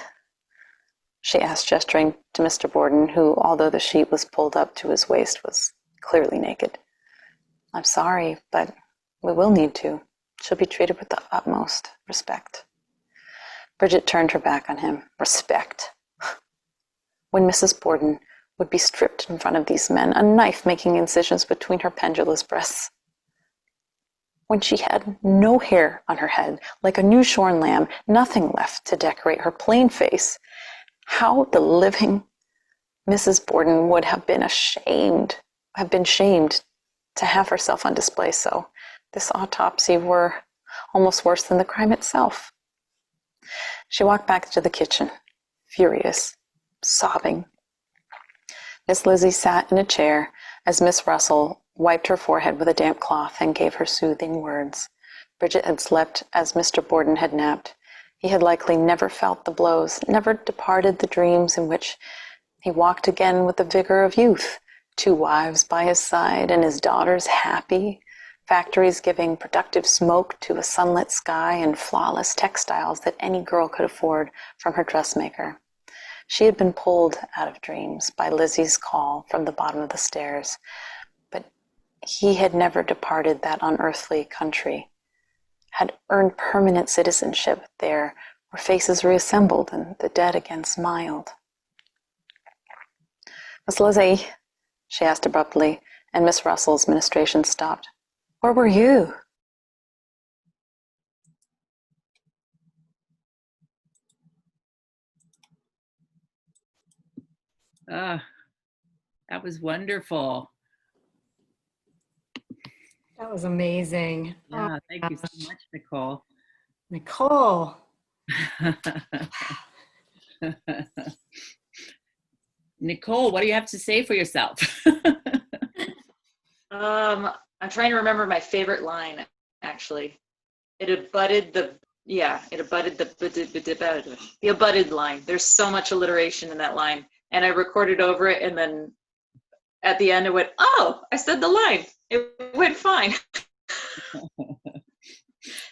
She asked, gesturing to Mr. Borden, who, although the sheet was pulled up to his waist, was clearly naked. I'm sorry, but we will need to. She'll be treated with the utmost respect. Bridget turned her back on him. Respect. When Mrs. Borden would be stripped in front of these men, a knife making incisions between her pendulous breasts. When she had no hair on her head, like a new-shorn lamb, nothing left to decorate her plain face, how the living Mrs. Borden would have been shamed to have herself on display so. This autopsy were almost worse than the crime itself. She walked back to the kitchen, furious, sobbing. Miss Lizzie sat in a chair as Miss Russell wiped her forehead with a damp cloth and gave her soothing words. Bridget had slept as Mr. Borden had napped. He had likely never felt the blows, never departed the dreams in which he walked again with the vigor of youth, 2 wives by his side and his daughters happy, factories giving productive smoke to a sunlit sky and flawless textiles that any girl could afford from her dressmaker. She had been pulled out of dreams by Lizzie's call from the bottom of the stairs, but he had never departed that unearthly country, had earned permanent citizenship there where faces reassembled and the dead again smiled. Miss Lizzie, she asked abruptly, and Miss Russell's ministration stopped. Where were you? Ah, that was wonderful. That was amazing. Yeah, thank you so much, Nicole. Nicole. Nicole, what do you have to say for yourself? I'm trying to remember my favorite line, actually. It abutted the abutted line. There's so much alliteration in that line. And I recorded over it, and then at the end I went, oh, I said the line. It went fine.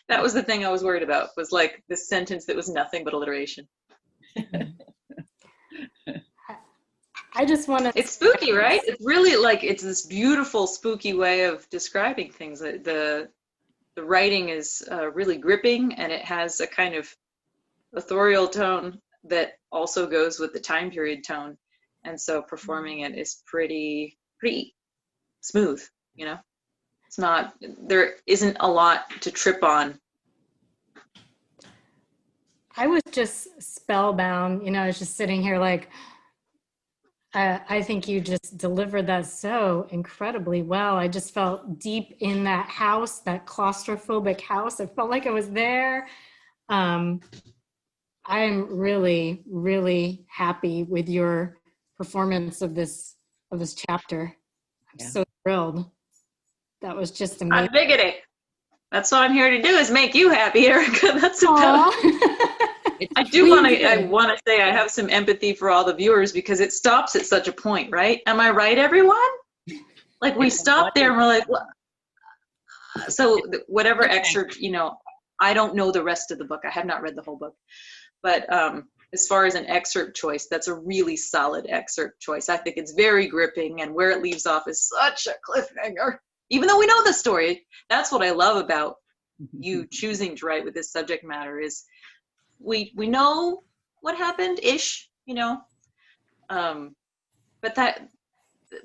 That was the thing I was worried about, was like this sentence that was nothing but alliteration. I just want to... It's spooky, right? It's really like, it's this beautiful, spooky way of describing things. The writing is really gripping, and it has a kind of authorial tone that also goes with the time period tone. And so performing it is pretty smooth, you know? It's not, there isn't a lot to trip on. I was just spellbound, you know, I was just sitting here like, I think you just delivered that so incredibly well. I just felt deep in that house, that claustrophobic house. I felt like I was there. I'm really, really happy with your performance of this chapter. I'm so thrilled. That was just amazing. I'm digging it. That's what I'm here to do, is make you happy, Erika. That's about I want to say I have some empathy for all the viewers, because it stops at such a point, right? Am I right, everyone? Like, we stop there and we're like, what? So whatever excerpt, you know, I don't know the rest of the book. I have not read the whole book. But as far as an excerpt choice, that's a really solid excerpt choice. I think it's very gripping, and where it leaves off is such a cliffhanger. Even though we know the story, that's what I love about you choosing to write with this subject matter, is we know what happened ish, you know, but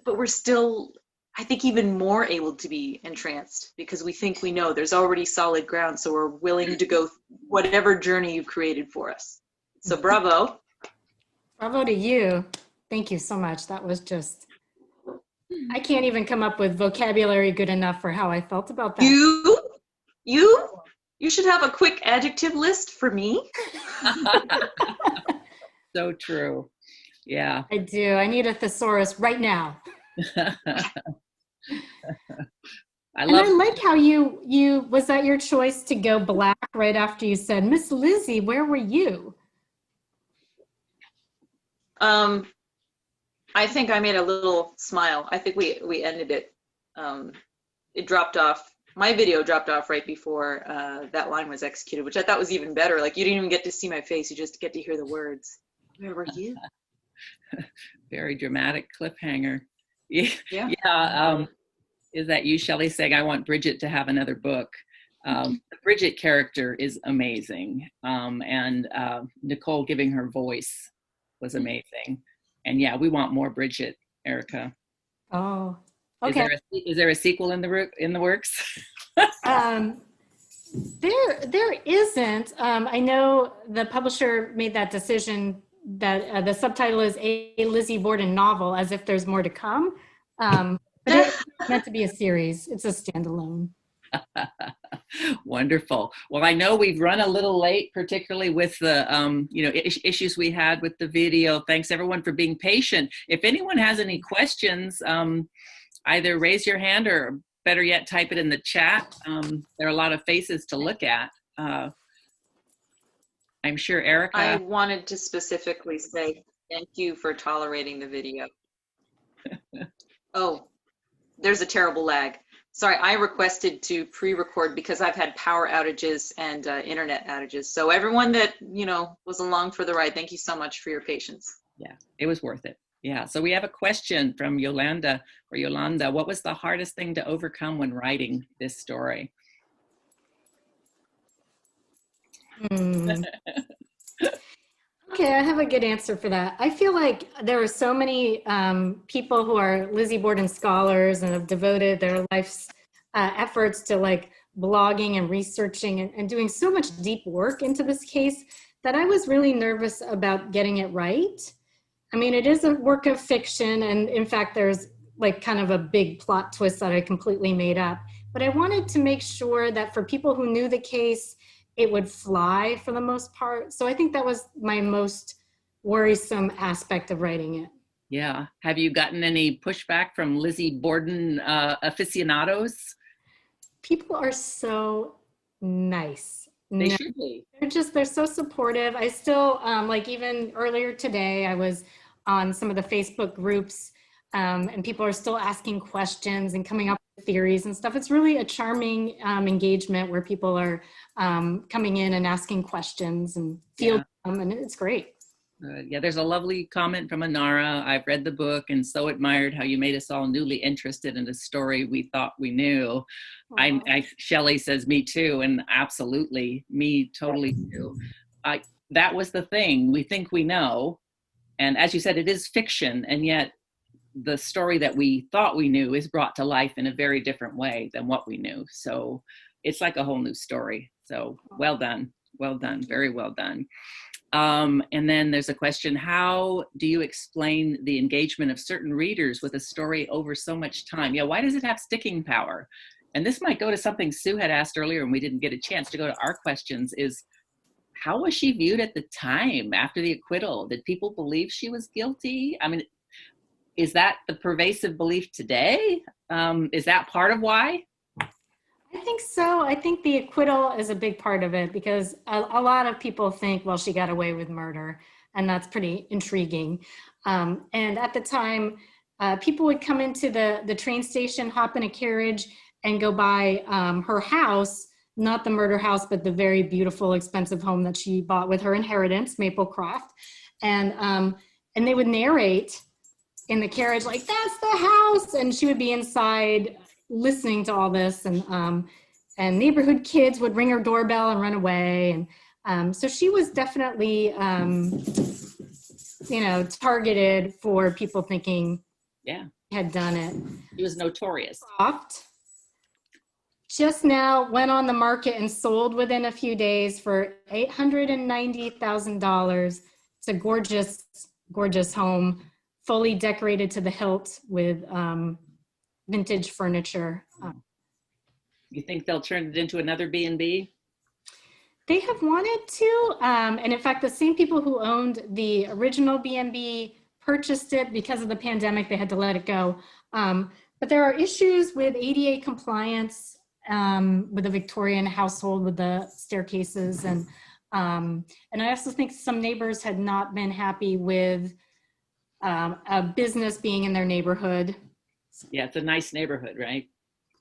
we're still, I think, even more able to be entranced, because we think we know there's already solid ground, so we're willing to go whatever journey you've created for us. So bravo. Bravo to you. Thank you so much. That was just, I can't even come up with vocabulary good enough for how I felt about that. You You should have a quick adjective list for me. So true. Yeah. I do. I need a thesaurus right now. I And love. I like how you was that your choice to go black right after you said, Miss Lizzie, where were you? I think I made a little smile. I think we ended it. It dropped off. My video dropped off right before that line was executed, which I thought was even better. Like, you didn't even get to see my face. You just get to hear the words. Where were you? Very dramatic cliffhanger. Yeah. Yeah. Yeah. Is that you, Shelley, saying, I want Bridget to have another book? The Bridget character is amazing. And Nicole giving her voice was amazing. And yeah, we want more Bridget, Erika. Oh, okay. Is there a sequel in the works? There isn't. I know the publisher made that decision that the subtitle is A Lizzie Borden Novel, as if there's more to come. But it's meant to be a series. It's a standalone. Wonderful. Well, I know we've run a little late, particularly with the issues we had with the video. Thanks everyone for being patient. If anyone has any questions, either raise your hand or better yet, type it in the chat. There are a lot of faces to look at. I'm sure Erika. I wanted to specifically say thank you for tolerating the video. Oh, there's a terrible lag. Sorry, I requested to pre-record because I've had power outages and internet outages. So everyone that, was along for the ride, thank you so much for your patience. Yeah, it was worth it. Yeah, so we have a question from Yolanda. What was the hardest thing to overcome when writing this story? Okay, I have a good answer for that. I feel like there are so many people who are Lizzie Borden scholars and have devoted their life's efforts to like blogging and researching and doing so much deep work into this case that I was really nervous about getting it right. I mean, it is a work of fiction, and in fact, there's like kind of a big plot twist that I completely made up. But I wanted to make sure that for people who knew the case, it would fly for the most part. So I think that was my most worrisome aspect of writing it. Yeah. Have you gotten any pushback from Lizzie Borden aficionados? People are so nice. They should be. They're so supportive. I still, like even earlier today, I was on some of the Facebook groups and people are still asking questions and coming up with theories and stuff. It's really a charming engagement where people are coming in and asking questions and field them, and it's great. Yeah, there's a lovely comment from Anara. I've read the book and so admired how you made us all newly interested in a story we thought we knew. Shelley says, me too, and absolutely, me totally too. That was the thing. We think we know. And as you said, it is fiction, and yet the story that we thought we knew is brought to life in a very different way than what we knew. So it's like a whole new story. So well done, very well done. And then there's a question, how do you explain the engagement of certain readers with a story over so much time? Yeah, why does it have sticking power? And this might go to something Sue had asked earlier and we didn't get a chance to go to our questions, is how was she viewed at the time after the acquittal? Did people believe she was guilty? I mean, is that the pervasive belief today? Is that part of why? I think so. I think the acquittal is a big part of it because a lot of people think, well, she got away with murder, and that's pretty intriguing. And at the time, people would come into the train station, hop in a carriage, and go by her house, not the murder house, but the very beautiful, expensive home that she bought with her inheritance, Maplecroft. And they would narrate in the carriage, like, that's the house. And she would be inside listening to all this, and neighborhood kids would ring her doorbell and run away. And so she was definitely, targeted for people thinking had done it. She was notorious. Just now went on the market and sold within a few days for $890,000. It's a gorgeous, gorgeous home, fully decorated to the hilt with vintage furniture. You think they'll turn it into another B&B? They have wanted to, and in fact, the same people who owned the original B&B purchased it. Because of the pandemic, they had to let it go. But there are issues with ADA compliance with the Victorian household, with the staircases, and I also think some neighbors had not been happy with a business being in their neighborhood. Yeah, it's a nice neighborhood, right?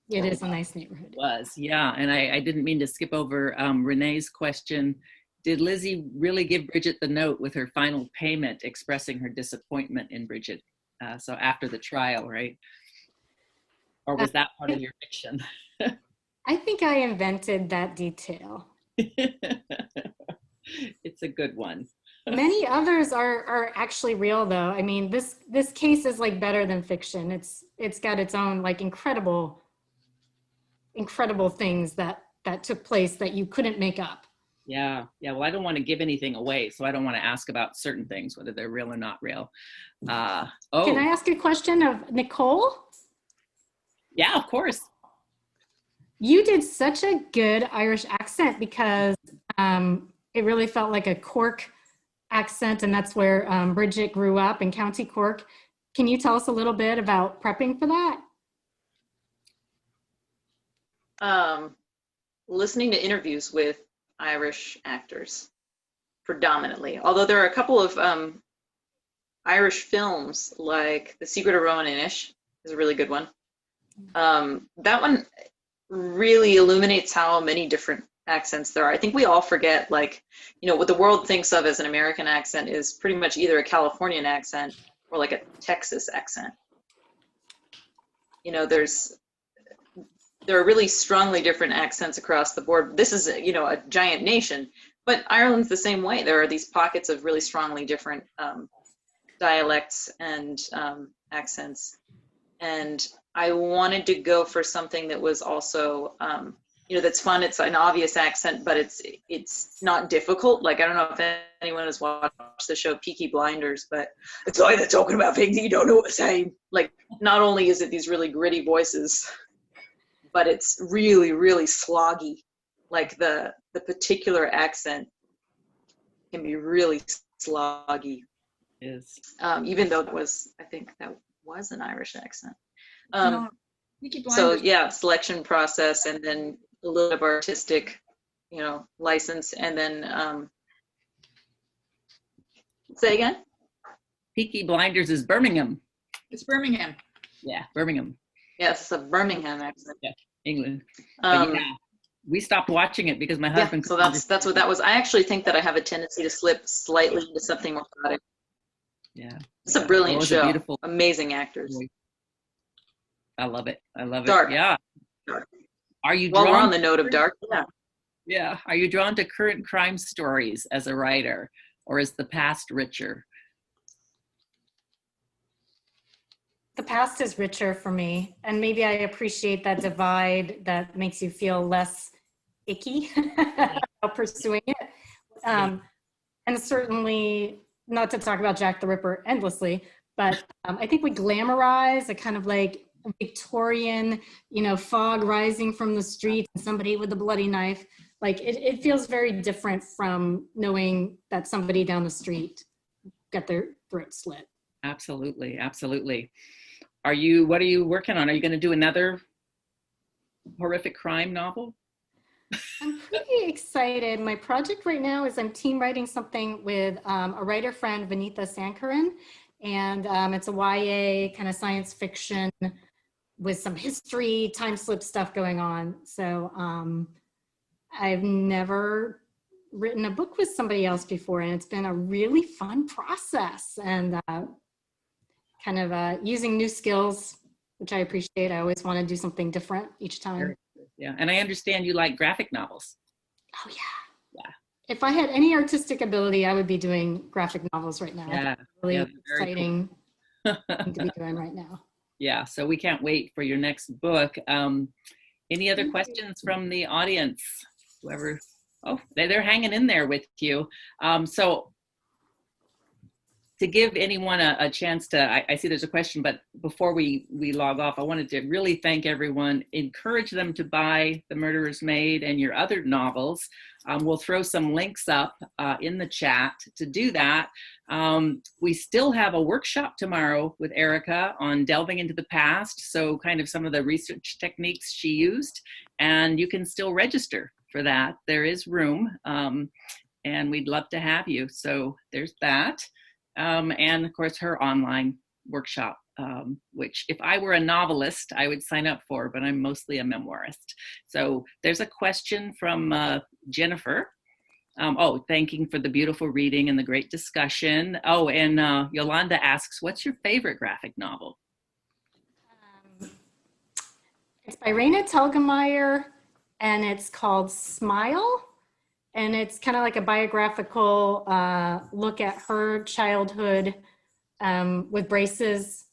It is a nice neighborhood. It was, yeah. And I didn't mean to skip over Renee's question. Did Lizzie really give Bridget the note with her final payment expressing her disappointment in Bridget? So after the trial, right? Or was that part of your fiction? I think I invented that detail. It's a good one. Many others are actually real, though. I mean, this case is like better than fiction. It's got its own like incredible things that took place that you couldn't make up. Yeah. Well, I don't want to give anything away, so I don't want to ask about certain things, whether they're real or not real. Can I ask a question of Nicole? Yeah, of course. You did such a good Irish accent, because it really felt like a Cork accent, and that's where Bridget grew up, in County Cork. Can you tell us a little bit about prepping for that? Listening to interviews with Irish actors, predominantly. Although there are a couple of Irish films, like The Secret of Rowan Inish is a really good one. That one really illuminates how many different accents there are. I think we all forget, like, what the world thinks of as an American accent is pretty much either a Californian accent or like a Texas accent. There are really strongly different accents across the board. This is, a giant nation, but Ireland's the same way. There are these pockets of really strongly different dialects and accents. And I wanted to go for something that was also, that's fun. It's an obvious accent, but it's not difficult. Like, I don't know if anyone has watched the show Peaky Blinders, but it's like they're talking about things that you don't know what to say. Like, not only is it these really gritty voices, but it's really, really sloggy. Like the particular accent can be really sloggy. Is even though I think that was an Irish accent. Peaky So Blinders. yeah, selection process, and then a little bit of artistic, license, and then say again. Peaky Blinders is Birmingham. It's Birmingham. Yeah, Birmingham. Yes, it's a Birmingham accent. Yeah, England. But yeah, we stopped watching it because my husband. So that's what that was. I actually think that I have a tendency to slip slightly into something more chaotic. Yeah, it's a brilliant show. Beautiful, amazing actors. I love it. Dark. Yeah. Dark. Are you? Well, we're on the note of dark. Yeah. Yeah. Are you drawn to current crime stories as a writer, or is the past richer? The past is richer for me, and maybe I appreciate that divide that makes you feel less icky about pursuing it. And certainly, not to talk about Jack the Ripper endlessly, but I think we glamorize a kind of like Victorian, fog rising from the street and somebody with a bloody knife. Like it feels very different from knowing that somebody down the street got their throat slit. Absolutely, absolutely. What are you working on? Are you going to do another horrific crime novel? I'm pretty excited. My project right now is I'm team writing something with a writer friend, Vanitha Sankaran, and it's a YA kind of science fiction with some history, time slip stuff going on. So I've never written a book with somebody else before, and it's been a really fun process, and kind of using new skills, which I appreciate. I always want to do something different each time. Yeah, and I understand you like graphic novels. Oh yeah. Yeah. If I had any artistic ability, I would be doing graphic novels right now. Yeah. Really exciting thing to be doing right now. Yeah, so we can't wait for your next book. Any other questions from the audience? Whoever, they're hanging in there with you. So to give anyone a chance to, I see there's a question, but before we log off, I wanted to really thank everyone, encourage them to buy The Murderer's Maid and your other novels. We'll throw some links up in the chat to do that. We still have a workshop tomorrow with Erika on delving into the past, so kind of some of the research techniques she used, and you can still register for that. There is room, and we'd love to have you. So there's that. And of course, her online workshop, which if I were a novelist, I would sign up for, but I'm mostly a memoirist. So there's a question from Jennifer. Thanking for the beautiful reading and the great discussion. Oh, and Yolanda asks, what's your favorite graphic novel? It's by Raina Telgemeier, and it's called Smile. And it's kind of like a biographical look at her childhood with braces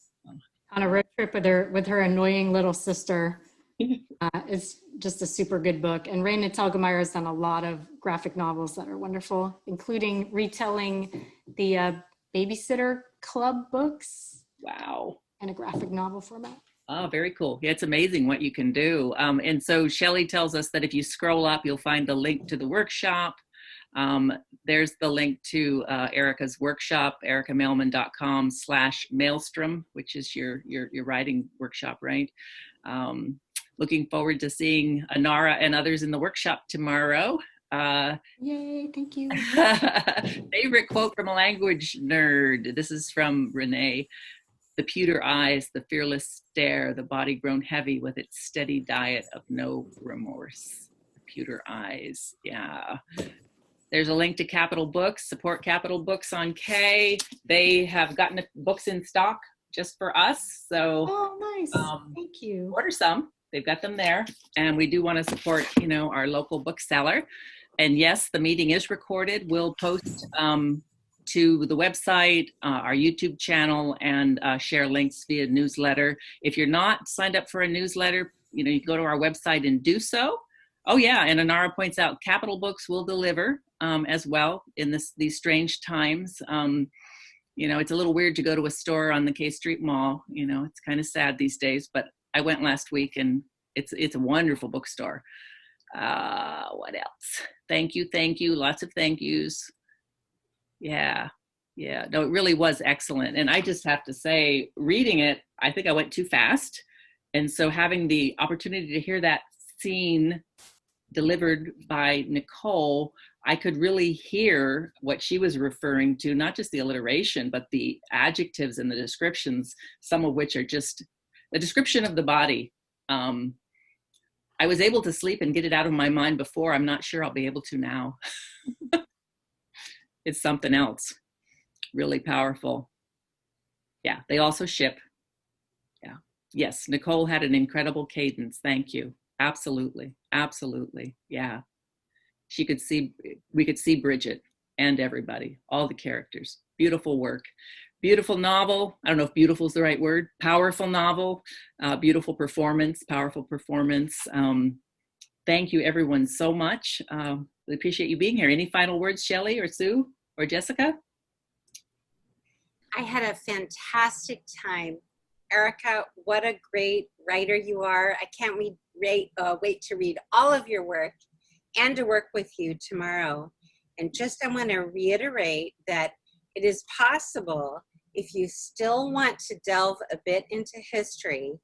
on a road trip with her annoying little sister. It's just a super good book. And Raina Telgemeier has done a lot of graphic novels that are wonderful, including retelling the Babysitter Club books. Wow. In a graphic novel format. Oh, very cool. Yeah, it's amazing what you can do. And so Shelley tells us that if you scroll up, you'll find the link to the workshop. There's the link to Erika's workshop, erikamailman.com/maelstrom, which is your writing workshop, right? Looking forward to seeing Anara and others in the workshop tomorrow. Yay, thank you. Favorite quote from a language nerd. This is from Renee. The pewter eyes, the fearless stare, the body grown heavy with its steady diet of no remorse. The pewter eyes, yeah. There's a link to Capital Books, support Capital Books on K. They have gotten books in stock just for us, so. Oh, nice, thank you. Order some, they've got them there. And we do want to support, our local bookseller. And yes, the meeting is recorded. We'll post to the website, our YouTube channel, and share links via newsletter. If you're not signed up for a newsletter, you can go to our website and do so. Oh yeah, and Anara points out Capital Books will deliver as well in these strange times. It's a little weird to go to a store on the K Street Mall. It's kind of sad these days, but I went last week and it's a wonderful bookstore. What else? Thank you, lots of thank yous. Yeah, no, it really was excellent. And I just have to say, reading it, I think I went too fast. And so having the opportunity to hear that scene delivered by Nicole, I could really hear what she was referring to, not just the alliteration, but the adjectives and the descriptions, some of which are just the description of the body. I was able to sleep and get it out of my mind before. I'm not sure I'll be able to now. It's something else, really powerful. Yeah, they also ship. Yeah, yes, Nicole had an incredible cadence. Thank you. Absolutely, yeah. We could see Bridget and everybody, all the characters. Beautiful work, beautiful novel. I don't know if beautiful is the right word. Powerful novel, beautiful performance, powerful performance. Thank you everyone so much. We appreciate you being here. Any final words, Shelley or Sue or Jessica? I had a fantastic time. Erika, what a great writer you are. I can't wait to read all of your work and to work with you tomorrow. And I want to reiterate that it is possible, if you still want to delve a bit into history,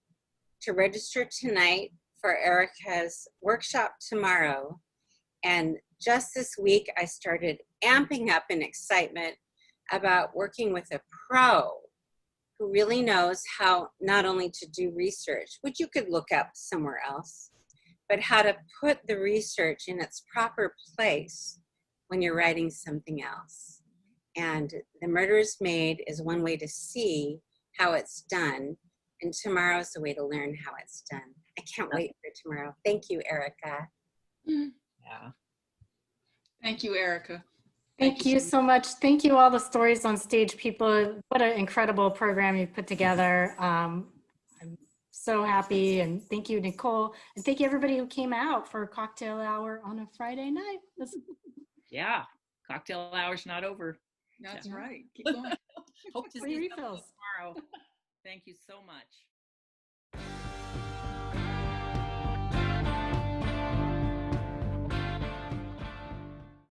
to register tonight for Erika's workshop tomorrow. And just this week, I started amping up in excitement about working with a pro who really knows how not only to do research, which you could look up somewhere else, but how to put the research in its proper place when you're writing something else. And The Murderer's Maid is one way to see how it's done, and tomorrow's the way to learn how it's done. I can't wait for tomorrow. Thank you, Erika. Yeah. Thank you, Erika. Thank you so much. Thank you, all the Stories on Stage people. What an incredible program you've put together. I'm so happy, and thank you, Nicole, and thank you everybody who came out for a cocktail hour on a Friday night. Yeah, cocktail hour's not over. That's right. Keep going. Hope to Free see you refills. tomorrow. Thank you so much.